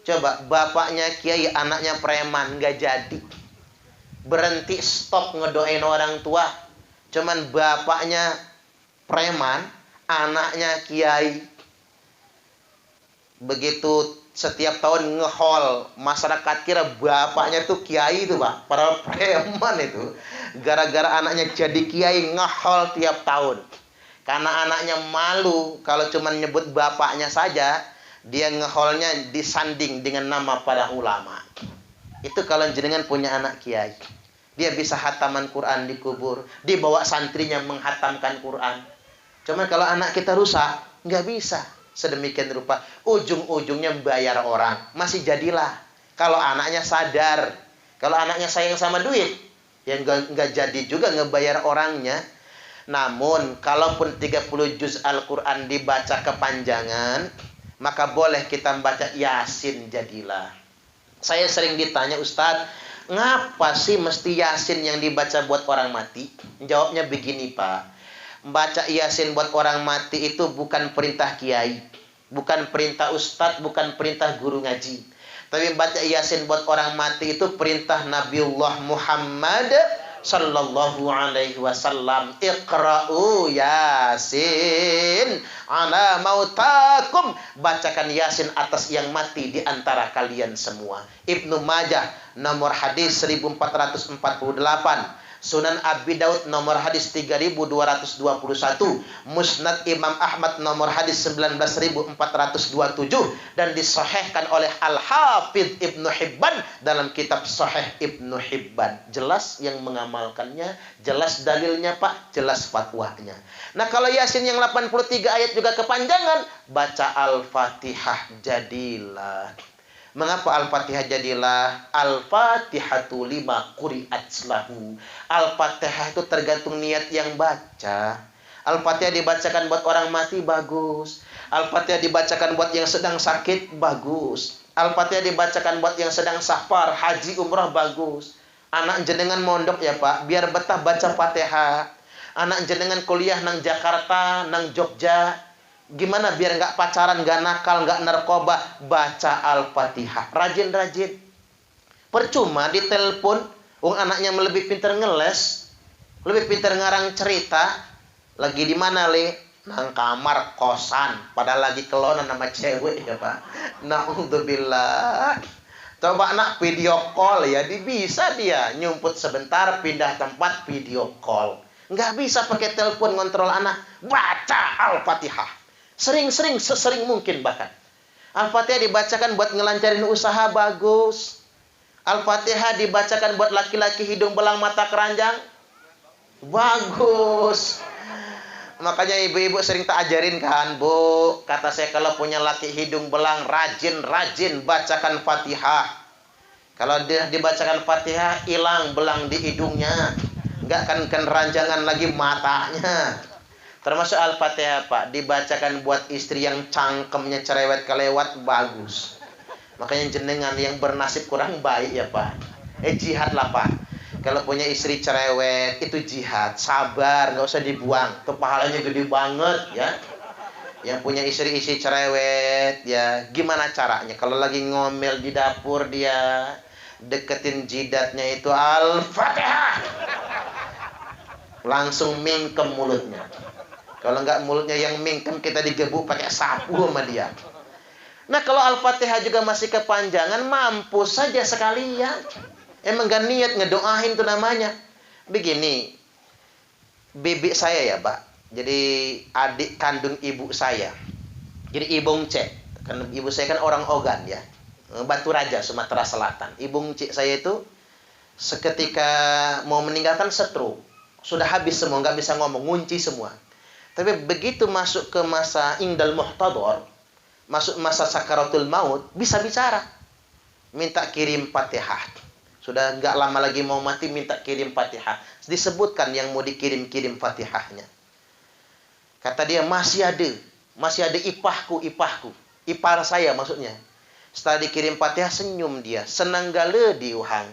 Coba bapaknya kiai, anaknya preman, nggak jadi. Berhenti, stop ngedoain orang tua. Cuman bapaknya preman, anaknya kiai. Begitu setiap tahun ngehol, masyarakat kira bapaknya tuh kiai itu Pak. Para preman itu. Gara-gara anaknya jadi kiai, ngehol tiap tahun. Karena anaknya malu kalau cuman nyebut bapaknya saja, dia ngeholnya disanding dengan nama para ulama. Itu kalau jenengan punya anak kiai. Dia bisa hataman Quran dikubur. Dibawa santrinya menghatamkan Quran. Cuman kalau anak kita rusak, nggak bisa. Sedemikian rupa. Ujung-ujungnya bayar orang. Masih jadilah. Kalau anaknya sadar. Kalau anaknya sayang sama duit, ya nggak jadi juga ngebayar orangnya. Namun, kalaupun 30 juz Al-Quran dibaca kepanjangan, maka boleh kita membaca Yasin jadilah. Saya sering ditanya, Ustadz, ngapa sih mesti Yasin yang dibaca buat orang mati? Jawabnya begini Pak. Baca Yasin buat orang mati itu bukan perintah kiai, bukan perintah ustadz, bukan perintah guru ngaji. Tapi baca Yasin buat orang mati itu perintah Nabiullah Muhammad sallallahu alaihi wasallam. Iqra'u Yasin ala mautakum. Bacakan Yasin atas yang mati di antara kalian semua. Ibnu Majah nomor hadis 1448. Sunan Abi Daud nomor hadis 3221. Musnad Imam Ahmad nomor hadis 19427 dan disahihkan oleh Al-Hafidz Ibnu Hibban dalam kitab Sahih Ibnu Hibban. Jelas yang mengamalkannya, jelas dalilnya Pak, jelas fatwanya. Nah, kalau Yasin yang 83 ayat juga kepanjangan, baca Al-Fatihah jadilah. Mengapa Al-Fatihah jadilah? Al-Fatihatu lima quri'at lahu. Al-Fatihah itu tergantung niat yang baca. Al-Fatihah dibacakan buat orang mati, bagus. Al-Fatihah dibacakan buat yang sedang sakit, bagus. Al-Fatihah dibacakan buat yang sedang safar, haji, umrah, bagus. Anak jenengan mondok ya Pak, biar betah baca Fatihah. Anak jenengan kuliah nang Jakarta, nang Jogja, gimana biar nggak pacaran, nggak nakal, nggak narkoba, baca Al-Fatihah. Rajin-rajin. Percuma ditelepon, wong anaknya lebih pintar ngeles, lebih pintar ngarang cerita. Lagi di mana le? Nang kamar kosan, padahal lagi kelonan sama cewek ya Pak. Naudzubillah. Coba anak video call ya, bisa dia nyumput sebentar, pindah tempat video call. Nggak bisa pakai telepon ngontrol anak. Baca Al-Fatihah. Sering-sering, sesering mungkin bahkan. Al-Fatihah dibacakan buat ngelancarin usaha, bagus. Al-Fatihah dibacakan buat laki-laki hidung belang mata keranjang, bagus. Makanya ibu-ibu sering tak ajarin kan, Bu, kata saya kalau punya laki hidung belang, rajin-rajin bacakan Fatihah. Kalau dia dibacakan Fatihah, hilang belang di hidungnya, nggak kan ranjangan lagi matanya. Termasuk Al-Fatihah Pak, dibacakan buat istri yang cangkemnya cerewet kelewat, bagus. Makanya jenengan yang bernasib kurang baik ya Pak, jihad lah Pak. Kalau punya istri cerewet, itu jihad, sabar, nggak usah dibuang, itu pahalanya gede banget ya. Yang punya istri cerewet, ya gimana caranya? Kalau lagi ngomel di dapur, dia deketin jidatnya itu Al-Fatihah, langsung mingkem mulutnya. Kalau nggak mulutnya yang mingkem, kita digebuk pakai sapu sama dia. Nah kalau Al-Fatihah juga masih kepanjangan, mampus saja sekalian. Emang gak niat ngedoain tuh namanya. Begini, bibi saya ya Pak, jadi adik kandung ibu saya. Jadi Ibung Cek, kan ibu saya kan orang Ogan ya, Batu Raja, Sumatera Selatan. Ibung Cek saya itu seketika mau meninggalkan stroke, sudah habis semua, nggak bisa ngomong, ngunci semua. Tapi begitu masuk ke masa Indal Muhtador, masuk masa sakaratul maut, bisa bicara, minta kirim Fatihah. Sudah nggak lama lagi mau mati, minta kirim Fatihah. Disebutkan yang mau dikirim-kirim Fatihahnya. Kata dia, masih ada ipahku. Ipar saya maksudnya. Setelah dikirim Fatihah, senyum dia. Senang gale diuhang.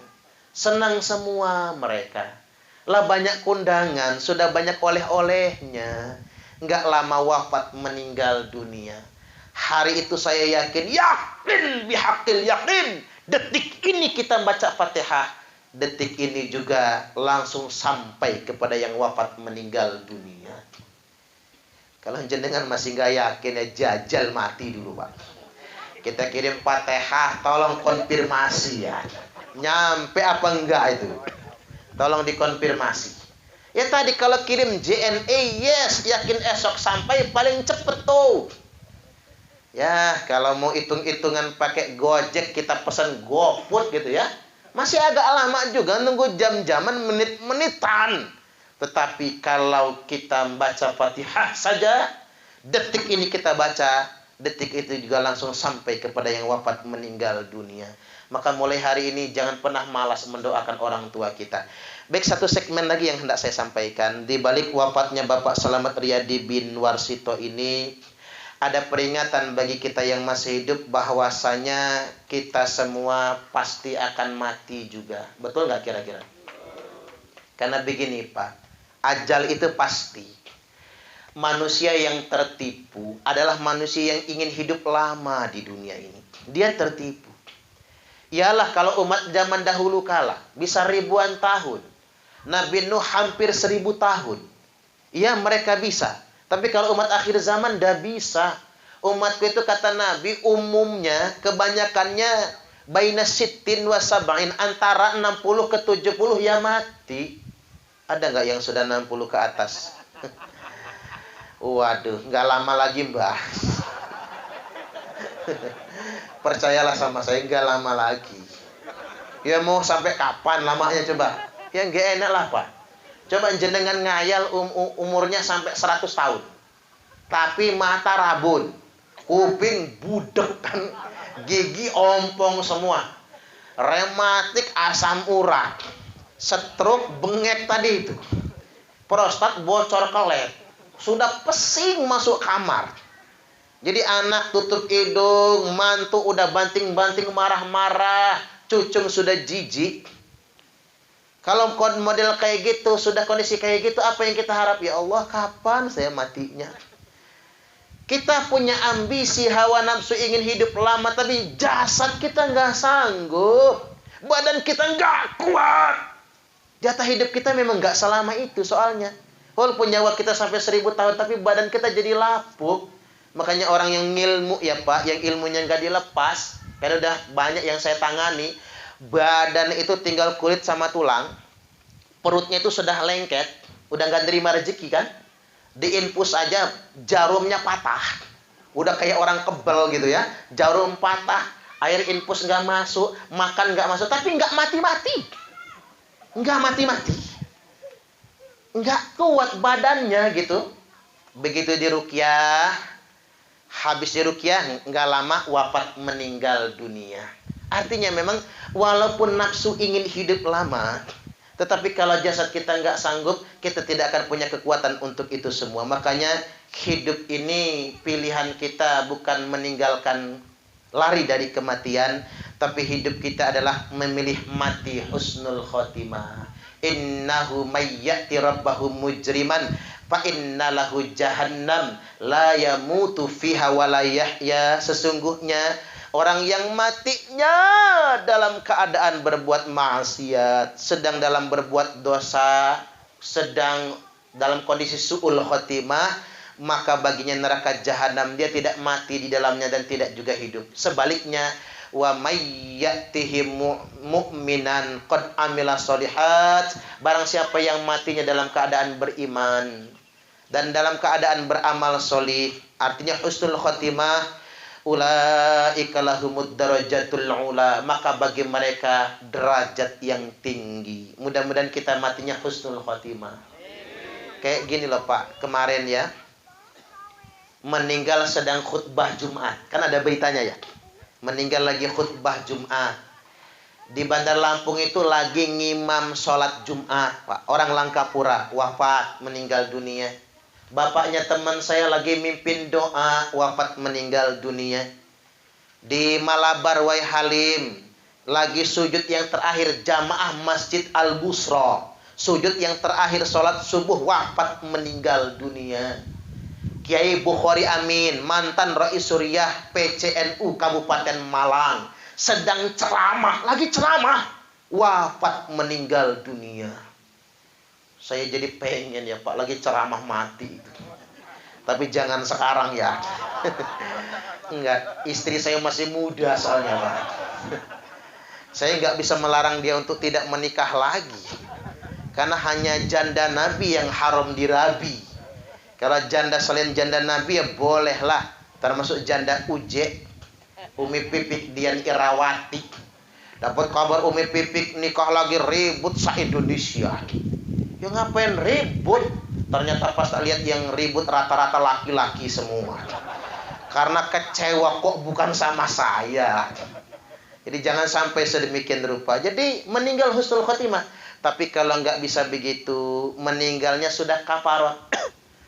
Senang semua mereka. Lah banyak kondangan, sudah banyak oleh-olehnya. Nggak lama wafat, meninggal dunia. Hari itu saya yakin bihaqil yakin. Detik ini kita baca Fatihah, detik ini juga langsung sampai kepada yang wafat meninggal dunia. Kalau jenengan masih nggak yakin ya jajal mati dulu Pak. Kita kirim Fatihah, tolong konfirmasi ya. Nyampe apa enggak itu? Tolong dikonfirmasi. Ya tadi kalau kirim JNE, yes, yakin esok sampai, paling cepet tuh. Ya, kalau mau hitung-hitungan pakai Gojek, kita pesan GoFood gitu ya. Masih agak lama juga, nunggu jam-jaman, menit-menitan. Tetapi kalau kita baca Fatihah saja, detik ini kita baca, detik itu juga langsung sampai kepada yang wafat meninggal dunia. Maka mulai hari ini jangan pernah malas mendoakan orang tua kita. Baik, satu segmen lagi yang hendak saya sampaikan. Di balik wafatnya Bapak Slamet Riyadi bin Warsito ini, ada peringatan bagi kita yang masih hidup bahwasanya kita semua pasti akan mati juga. Betul nggak kira-kira? Karena begini Pak, ajal itu pasti. Manusia yang tertipu adalah manusia yang ingin hidup lama di dunia ini. Dia tertipu. Yalah kalau umat zaman dahulu kala bisa ribuan tahun. Nabi Nuh hampir 1000 tahun. Ya mereka bisa. Tapi kalau umat akhir zaman tidak bisa. Umatku itu kata Nabi umumnya kebanyakannya baina sittin wa sab'in, antara 60 ke 70 ya mati. Ada nggak yang sudah 60 ke atas? Waduh, nggak lama lagi Mbak. Percayalah sama saya, nggak lama lagi. Ya mau sampai kapan lamanya coba? Ya nggak enak lah Pak. Coba jenengan ngayal umurnya sampai 100 tahun. Tapi mata rabun, kuping budek kan, gigi ompong semua. Rematik, asam urat, stroke, bengek tadi itu. Prostat bocor kelet. Sudah pesing masuk kamar. Jadi anak tutup hidung, mantu udah banting-banting marah-marah, cucung sudah jijik. Kalau model kayak gitu, sudah kondisi kayak gitu, apa yang kita harap? Ya Allah, kapan saya matinya? Kita punya ambisi, hawa nafsu, ingin hidup lama, tapi jasad kita nggak sanggup. Badan kita nggak kuat. Jatah hidup kita memang nggak selama itu soalnya. Walaupun nyawa kita sampai 1000 tahun, tapi badan kita jadi lapuk. Makanya orang yang ngilmu ya Pak, yang ilmunya nggak dilepas, karena udah banyak yang saya tangani, badan itu tinggal kulit sama tulang, perutnya itu sudah lengket, udah nggak nerima rezeki kan, diinfus aja jarumnya patah, udah kayak orang kebel gitu ya, jarum patah, air infus nggak masuk, makan nggak masuk, tapi nggak mati-mati, nggak kuat badannya gitu. Begitu diruqyah, habis diruqyah nggak lama wafat, meninggal dunia. Artinya memang walaupun nafsu ingin hidup lama, tetapi kalau jasad kita nggak sanggup, kita tidak akan punya kekuatan untuk itu semua. Makanya hidup ini pilihan kita bukan meninggalkan, lari dari kematian, tapi hidup kita adalah memilih mati husnul khotimah. Innahu mayyati rabbahu mujriman fa innalahu jahannam la yamutu fiha wa la yahya. Sesungguhnya orang yang matinya dalam keadaan berbuat maksiat, sedang dalam berbuat dosa, sedang dalam kondisi su'ul khotimah, maka baginya neraka jahanam. Dia tidak mati di dalamnya dan tidak juga hidup. Sebaliknya, wa may ya'tihi mu'minan qad amila sholihat, barang siapa yang matinya dalam keadaan beriman dan dalam keadaan beramal solih, artinya husnul khotimah, ulaika lahumud darajatul ula, maka bagi mereka derajat yang tinggi. Mudah-mudahan kita matinya husnul khotimah. Kayak gini loh Pak, kemarin ya, meninggal sedang khutbah Jumat, kan ada beritanya ya, meninggal lagi khutbah Jumat. Di Bandar Lampung itu lagi ngimam sholat Jumat, Pak. Orang Langkapura, wafat, meninggal dunia. Bapaknya teman saya lagi mimpin doa, wafat, meninggal dunia. Di Malabar, Wai Halim, lagi sujud yang terakhir jamaah Masjid Al-Busra. Sujud yang terakhir sholat subuh, wafat, meninggal dunia. Kiai Bukhari Amin, mantan Rais Suriah PCNU Kabupaten Malang, sedang ceramah, lagi ceramah, wafat, meninggal dunia. Saya jadi pengen ya Pak, lagi ceramah mati. Tapi jangan sekarang ya. Enggak, istri saya masih muda soalnya Pak. Saya nggak bisa melarang dia untuk tidak menikah lagi. Karena hanya janda Nabi yang haram dirabi. Kalau janda selain janda Nabi ya bolehlah, termasuk janda Uje, Umi Pipik Dian Irawati. Dapat kabar Umi Pipik nikah lagi, ribut se-Indonesia. Ya ngapain ribut? Ternyata pas lihat yang ribut rata-rata laki-laki semua. Karena kecewa kok bukan sama saya. Jadi jangan sampai sedemikian rupa. Jadi meninggal husnul khotimah. Tapi kalau nggak bisa begitu, meninggalnya sudah kafarat.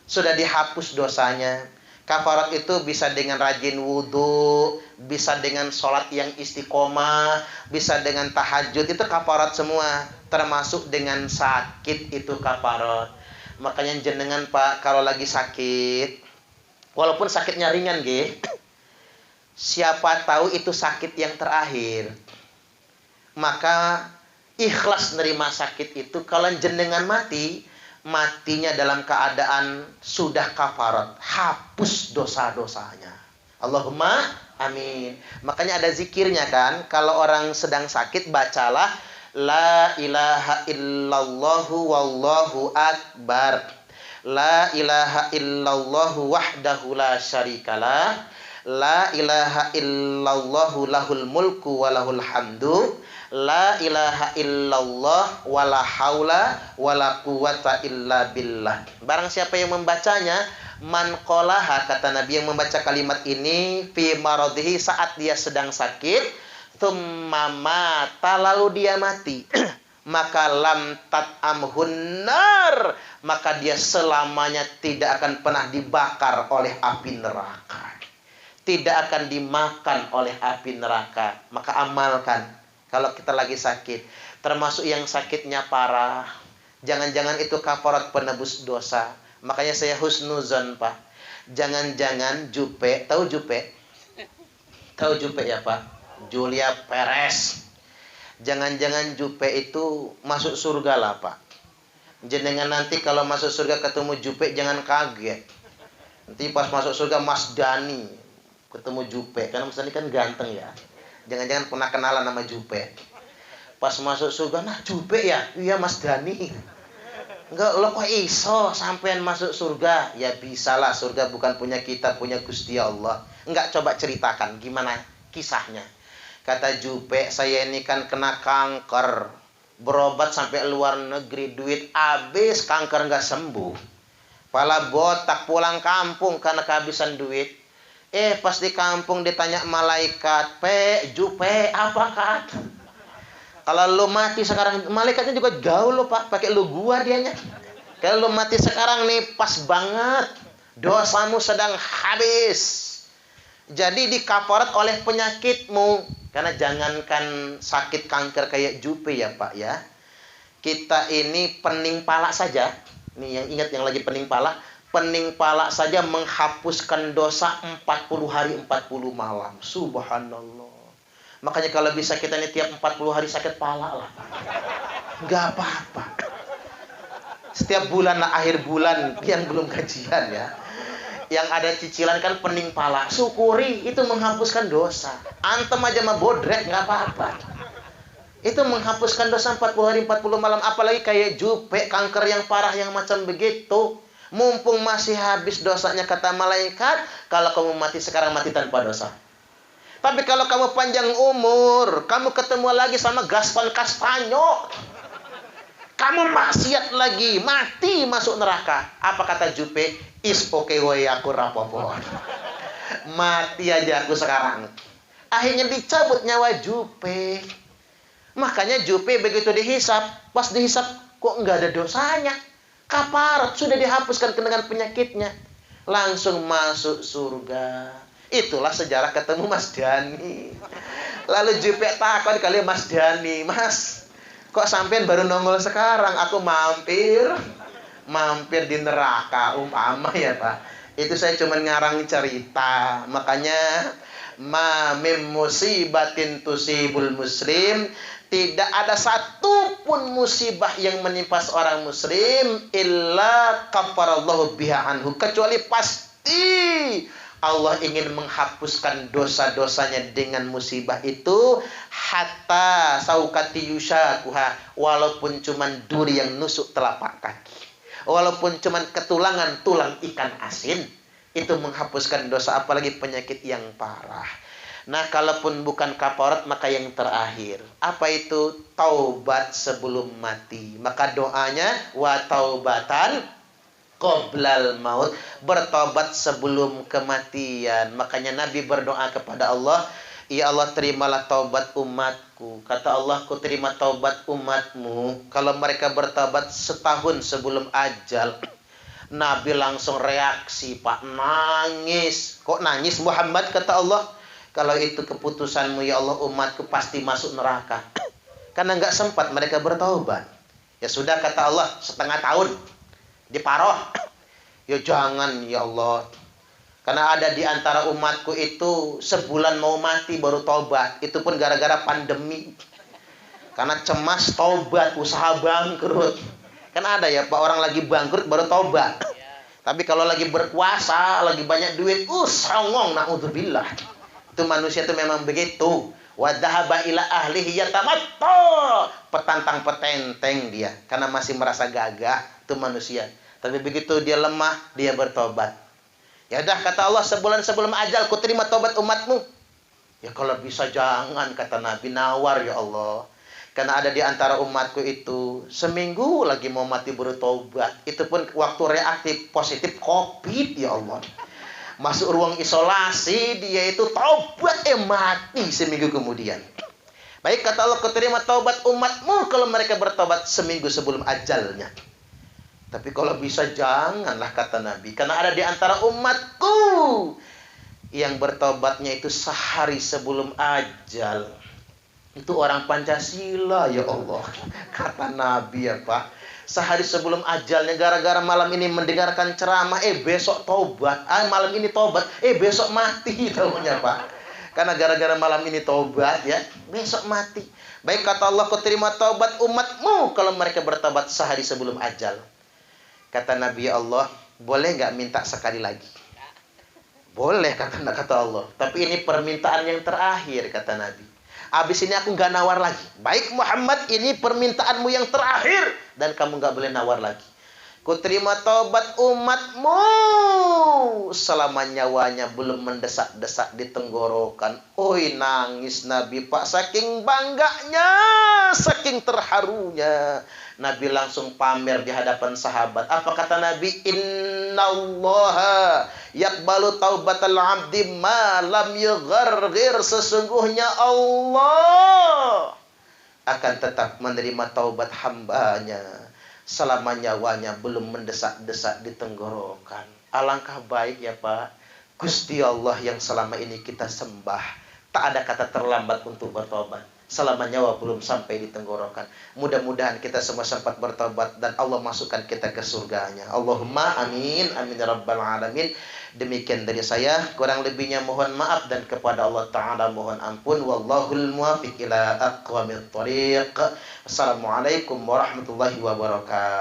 Sudah dihapus dosanya. Kafarat itu bisa dengan rajin wudhu, bisa dengan sholat yang istiqomah, bisa dengan tahajud, itu kafarat semua. Termasuk dengan sakit itu kafarat. Makanya jenengan Pak, kalau lagi sakit, walaupun sakitnya ringan siapa tahu itu sakit yang terakhir. Maka ikhlas nerima sakit itu. Kalau jenengan mati, matinya dalam keadaan sudah kafarat, hapus dosa-dosanya. Allahumma amin. Makanya ada zikirnya kan, kalau orang sedang sakit bacalah la ilaha illallah wallahu akbar, la ilaha illallah wahdahu la syarikalah, la ilaha illallah lahul mulku wa lahul hamdu, la ilaha illallah wala haula wala quwata illa billah. Barang siapa yang membacanya, man qolaha, kata Nabi, yang membaca kalimat ini fi maradhihi, saat dia sedang sakit, tsumma mata, lalu dia mati, maka lam tat'amhun nar, maka dia selamanya tidak akan pernah dibakar oleh api neraka, tidak akan dimakan oleh api neraka. Maka amalkan. Kalau kita lagi sakit, termasuk yang sakitnya parah. Jangan-jangan itu kafarat penebus dosa. Makanya saya husnuzon, Pak. Jangan-jangan Jupe, tahu Jupe? Tahu Jupe ya, Pak? Julia Perez. Jangan-jangan Jupe itu masuk surga lah, Pak. Jenengan nanti kalau masuk surga ketemu Jupe jangan kaget. Nanti pas masuk surga Mas Dani ketemu Jupe, karena Mas Dani kan ganteng ya. Jangan-jangan pernah kenalan nama Jupe. Pas masuk surga, nah Jupe ya? Iya Mas Dani. Enggak, lo kok iso sampean masuk surga? Ya bisalah, surga bukan punya kita, punya Gusti Allah. Enggak, coba ceritakan gimana kisahnya. Kata Jupe, saya ini kan kena kanker, berobat sampai luar negeri, duit habis, kanker nggak sembuh. Pala botak, pulang kampung karena kehabisan duit. Pas di kampung ditanya malaikat, Jupe, apa kata? Kalau lu mati sekarang, malaikatnya juga gaul lo, Pak, pakai lu gua dianya. Kalau lu mati sekarang nih pas banget, dosamu sedang habis. Jadi dikafarat oleh penyakitmu. Karena jangankan sakit kanker kayak Jupe ya, Pak ya. Kita ini pening pala saja. Nih yang ingat yang lagi pening pala. Pening pala saja menghapuskan dosa 40 hari 40 malam. Subhanallah. Makanya kalau bisa kita ini tiap 40 hari sakit pala lah. Gak apa-apa. Setiap bulan lah, akhir bulan yang belum gajian ya. Yang ada cicilan kan pening pala. Syukuri, itu menghapuskan dosa. Antem aja mah bodrek, gak apa-apa. Itu menghapuskan dosa 40 hari 40 malam. Apalagi kayak Jupe, kanker yang parah yang macam begitu. Mumpung masih habis dosanya kata malaikat, kalau kamu mati sekarang mati tanpa dosa. Tapi kalau kamu panjang umur, kamu ketemu lagi sama Gaspar Castanyo, kamu maksiat lagi, mati masuk neraka. Apa kata Jupe? Is oke woy aku rapopo. Mati aja aku sekarang. Akhirnya dicabut nyawa Jupe. Makanya Jupe begitu dihisap, pas dihisap kok nggak ada dosanya. Kafarat sudah dihapuskan dengan penyakitnya. Langsung masuk surga. Itulah sejarah ketemu Mas Dani. Lalu Jupe takut kali Mas Dani, Mas, kok sampean baru nongol sekarang? Aku mampir di neraka umpama ya, Pak. Itu saya cuma ngarang cerita. Makanya mim musibatin tusibul muslim, tidak ada satupun musibah yang menimpa seorang muslim illa kafarallahu biha anhu, kecuali pasti Allah ingin menghapuskan dosa-dosanya dengan musibah itu, hatta saukati yushakuha, walaupun cuman duri yang nusuk telapak kaki, walaupun cuman ketulangan tulang ikan asin, itu menghapuskan dosa, apalagi penyakit yang parah. Nah, kalaupun bukan kafarat, maka yang terakhir, apa itu? Taubat sebelum mati. Maka doanya wa taubatan qoblal maut, bertobat sebelum kematian. Makanya Nabi berdoa kepada Allah, ya Allah terimalah taubat umatku. Kata Allah, ku terima taubat umatmu kalau mereka bertobat setahun sebelum ajal. Nabi langsung reaksi, Pak, nangis. Kok nangis Muhammad? Kata Allah, kalau itu keputusanmu ya Allah, umatku pasti masuk neraka. Karena nggak sempat mereka bertaubat. Ya sudah, kata Allah, setengah tahun diparoh. Ya jangan ya Allah, karena ada di antara umatku itu sebulan mau mati baru taubat. Itu pun gara-gara pandemi, karena cemas taubat, usaha bangkrut. Kan ada ya Pak, orang lagi bangkrut baru taubat. Tapi kalau lagi berkuasa, lagi banyak duit, songong, naudzubillah. Itu manusia itu memang begitu. Wa dhahaba ila ahlihi yatamatta, petantang petenteng dia karena masih merasa gagah. Itu manusia. Tapi begitu dia lemah, dia bertobat. Ya udah, kata Allah, sebulan sebelum ajal ku terima tobat umatmu. Ya kalau bisa jangan, kata Nabi, nawar ya Allah. Karena ada di antara umatku itu seminggu lagi mau mati baru tobat. Itu pun waktu reaktif positif COVID ya Allah. Masuk ruang isolasi, dia itu tobat, mati seminggu kemudian. Baik, kata Allah, ku terima taubat umatmu kalau mereka bertobat seminggu sebelum ajalnya. Tapi kalau bisa janganlah, kata Nabi. Karena ada di antara umatku yang bertobatnya itu sehari sebelum ajal. Itu orang Pancasila, ya Allah. Kata Nabi ya Pak. Sehari sebelum ajalnya, gara-gara malam ini mendengarkan ceramah, besok tobat. Malam ini tobat, besok mati tahunya Pak. Karena gara-gara malam ini tobat ya, besok mati. Baik kata Allah, kau terima taubat umatmu kalau mereka bertobat sehari sebelum ajal. Kata Nabi, ya Allah, boleh nggak minta sekali lagi? Boleh kata Allah. Tapi ini permintaan yang terakhir kata Nabi. Abis ini aku nggak nawar lagi. Baik Muhammad, ini permintaanmu yang terakhir dan kamu nggak boleh nawar lagi. Ku terima taubat umatmu selama nyawanya belum mendesak-desak di tenggorokan. Oi, nangis Nabi Pak, saking bangganya, saking terharunya. Nabi langsung pamer di hadapan sahabat. Apa kata Nabi? Innallaha yaqbalu taubatal abdi ma lam yugharghir. Sesungguhnya Allah akan tetap menerima taubat hambanya selama nyawanya belum mendesak-desak di tenggorokan. Alangkah baik ya Pak, Gusti Allah yang selama ini kita sembah, tak ada kata terlambat untuk bertobat selama nyawa belum sampai di tenggorokan. Mudah-mudahan kita semua sempat bertobat dan Allah masukkan kita ke surganya. Allahumma amin, amin ya rabbal alamin. Demikian dari saya, kurang lebihnya mohon maaf dan kepada Allah Ta'ala mohon ampun. Wallahul muwaffiq ila aqwamit thoriq. Assalamualaikum warahmatullahi wabarakatuh.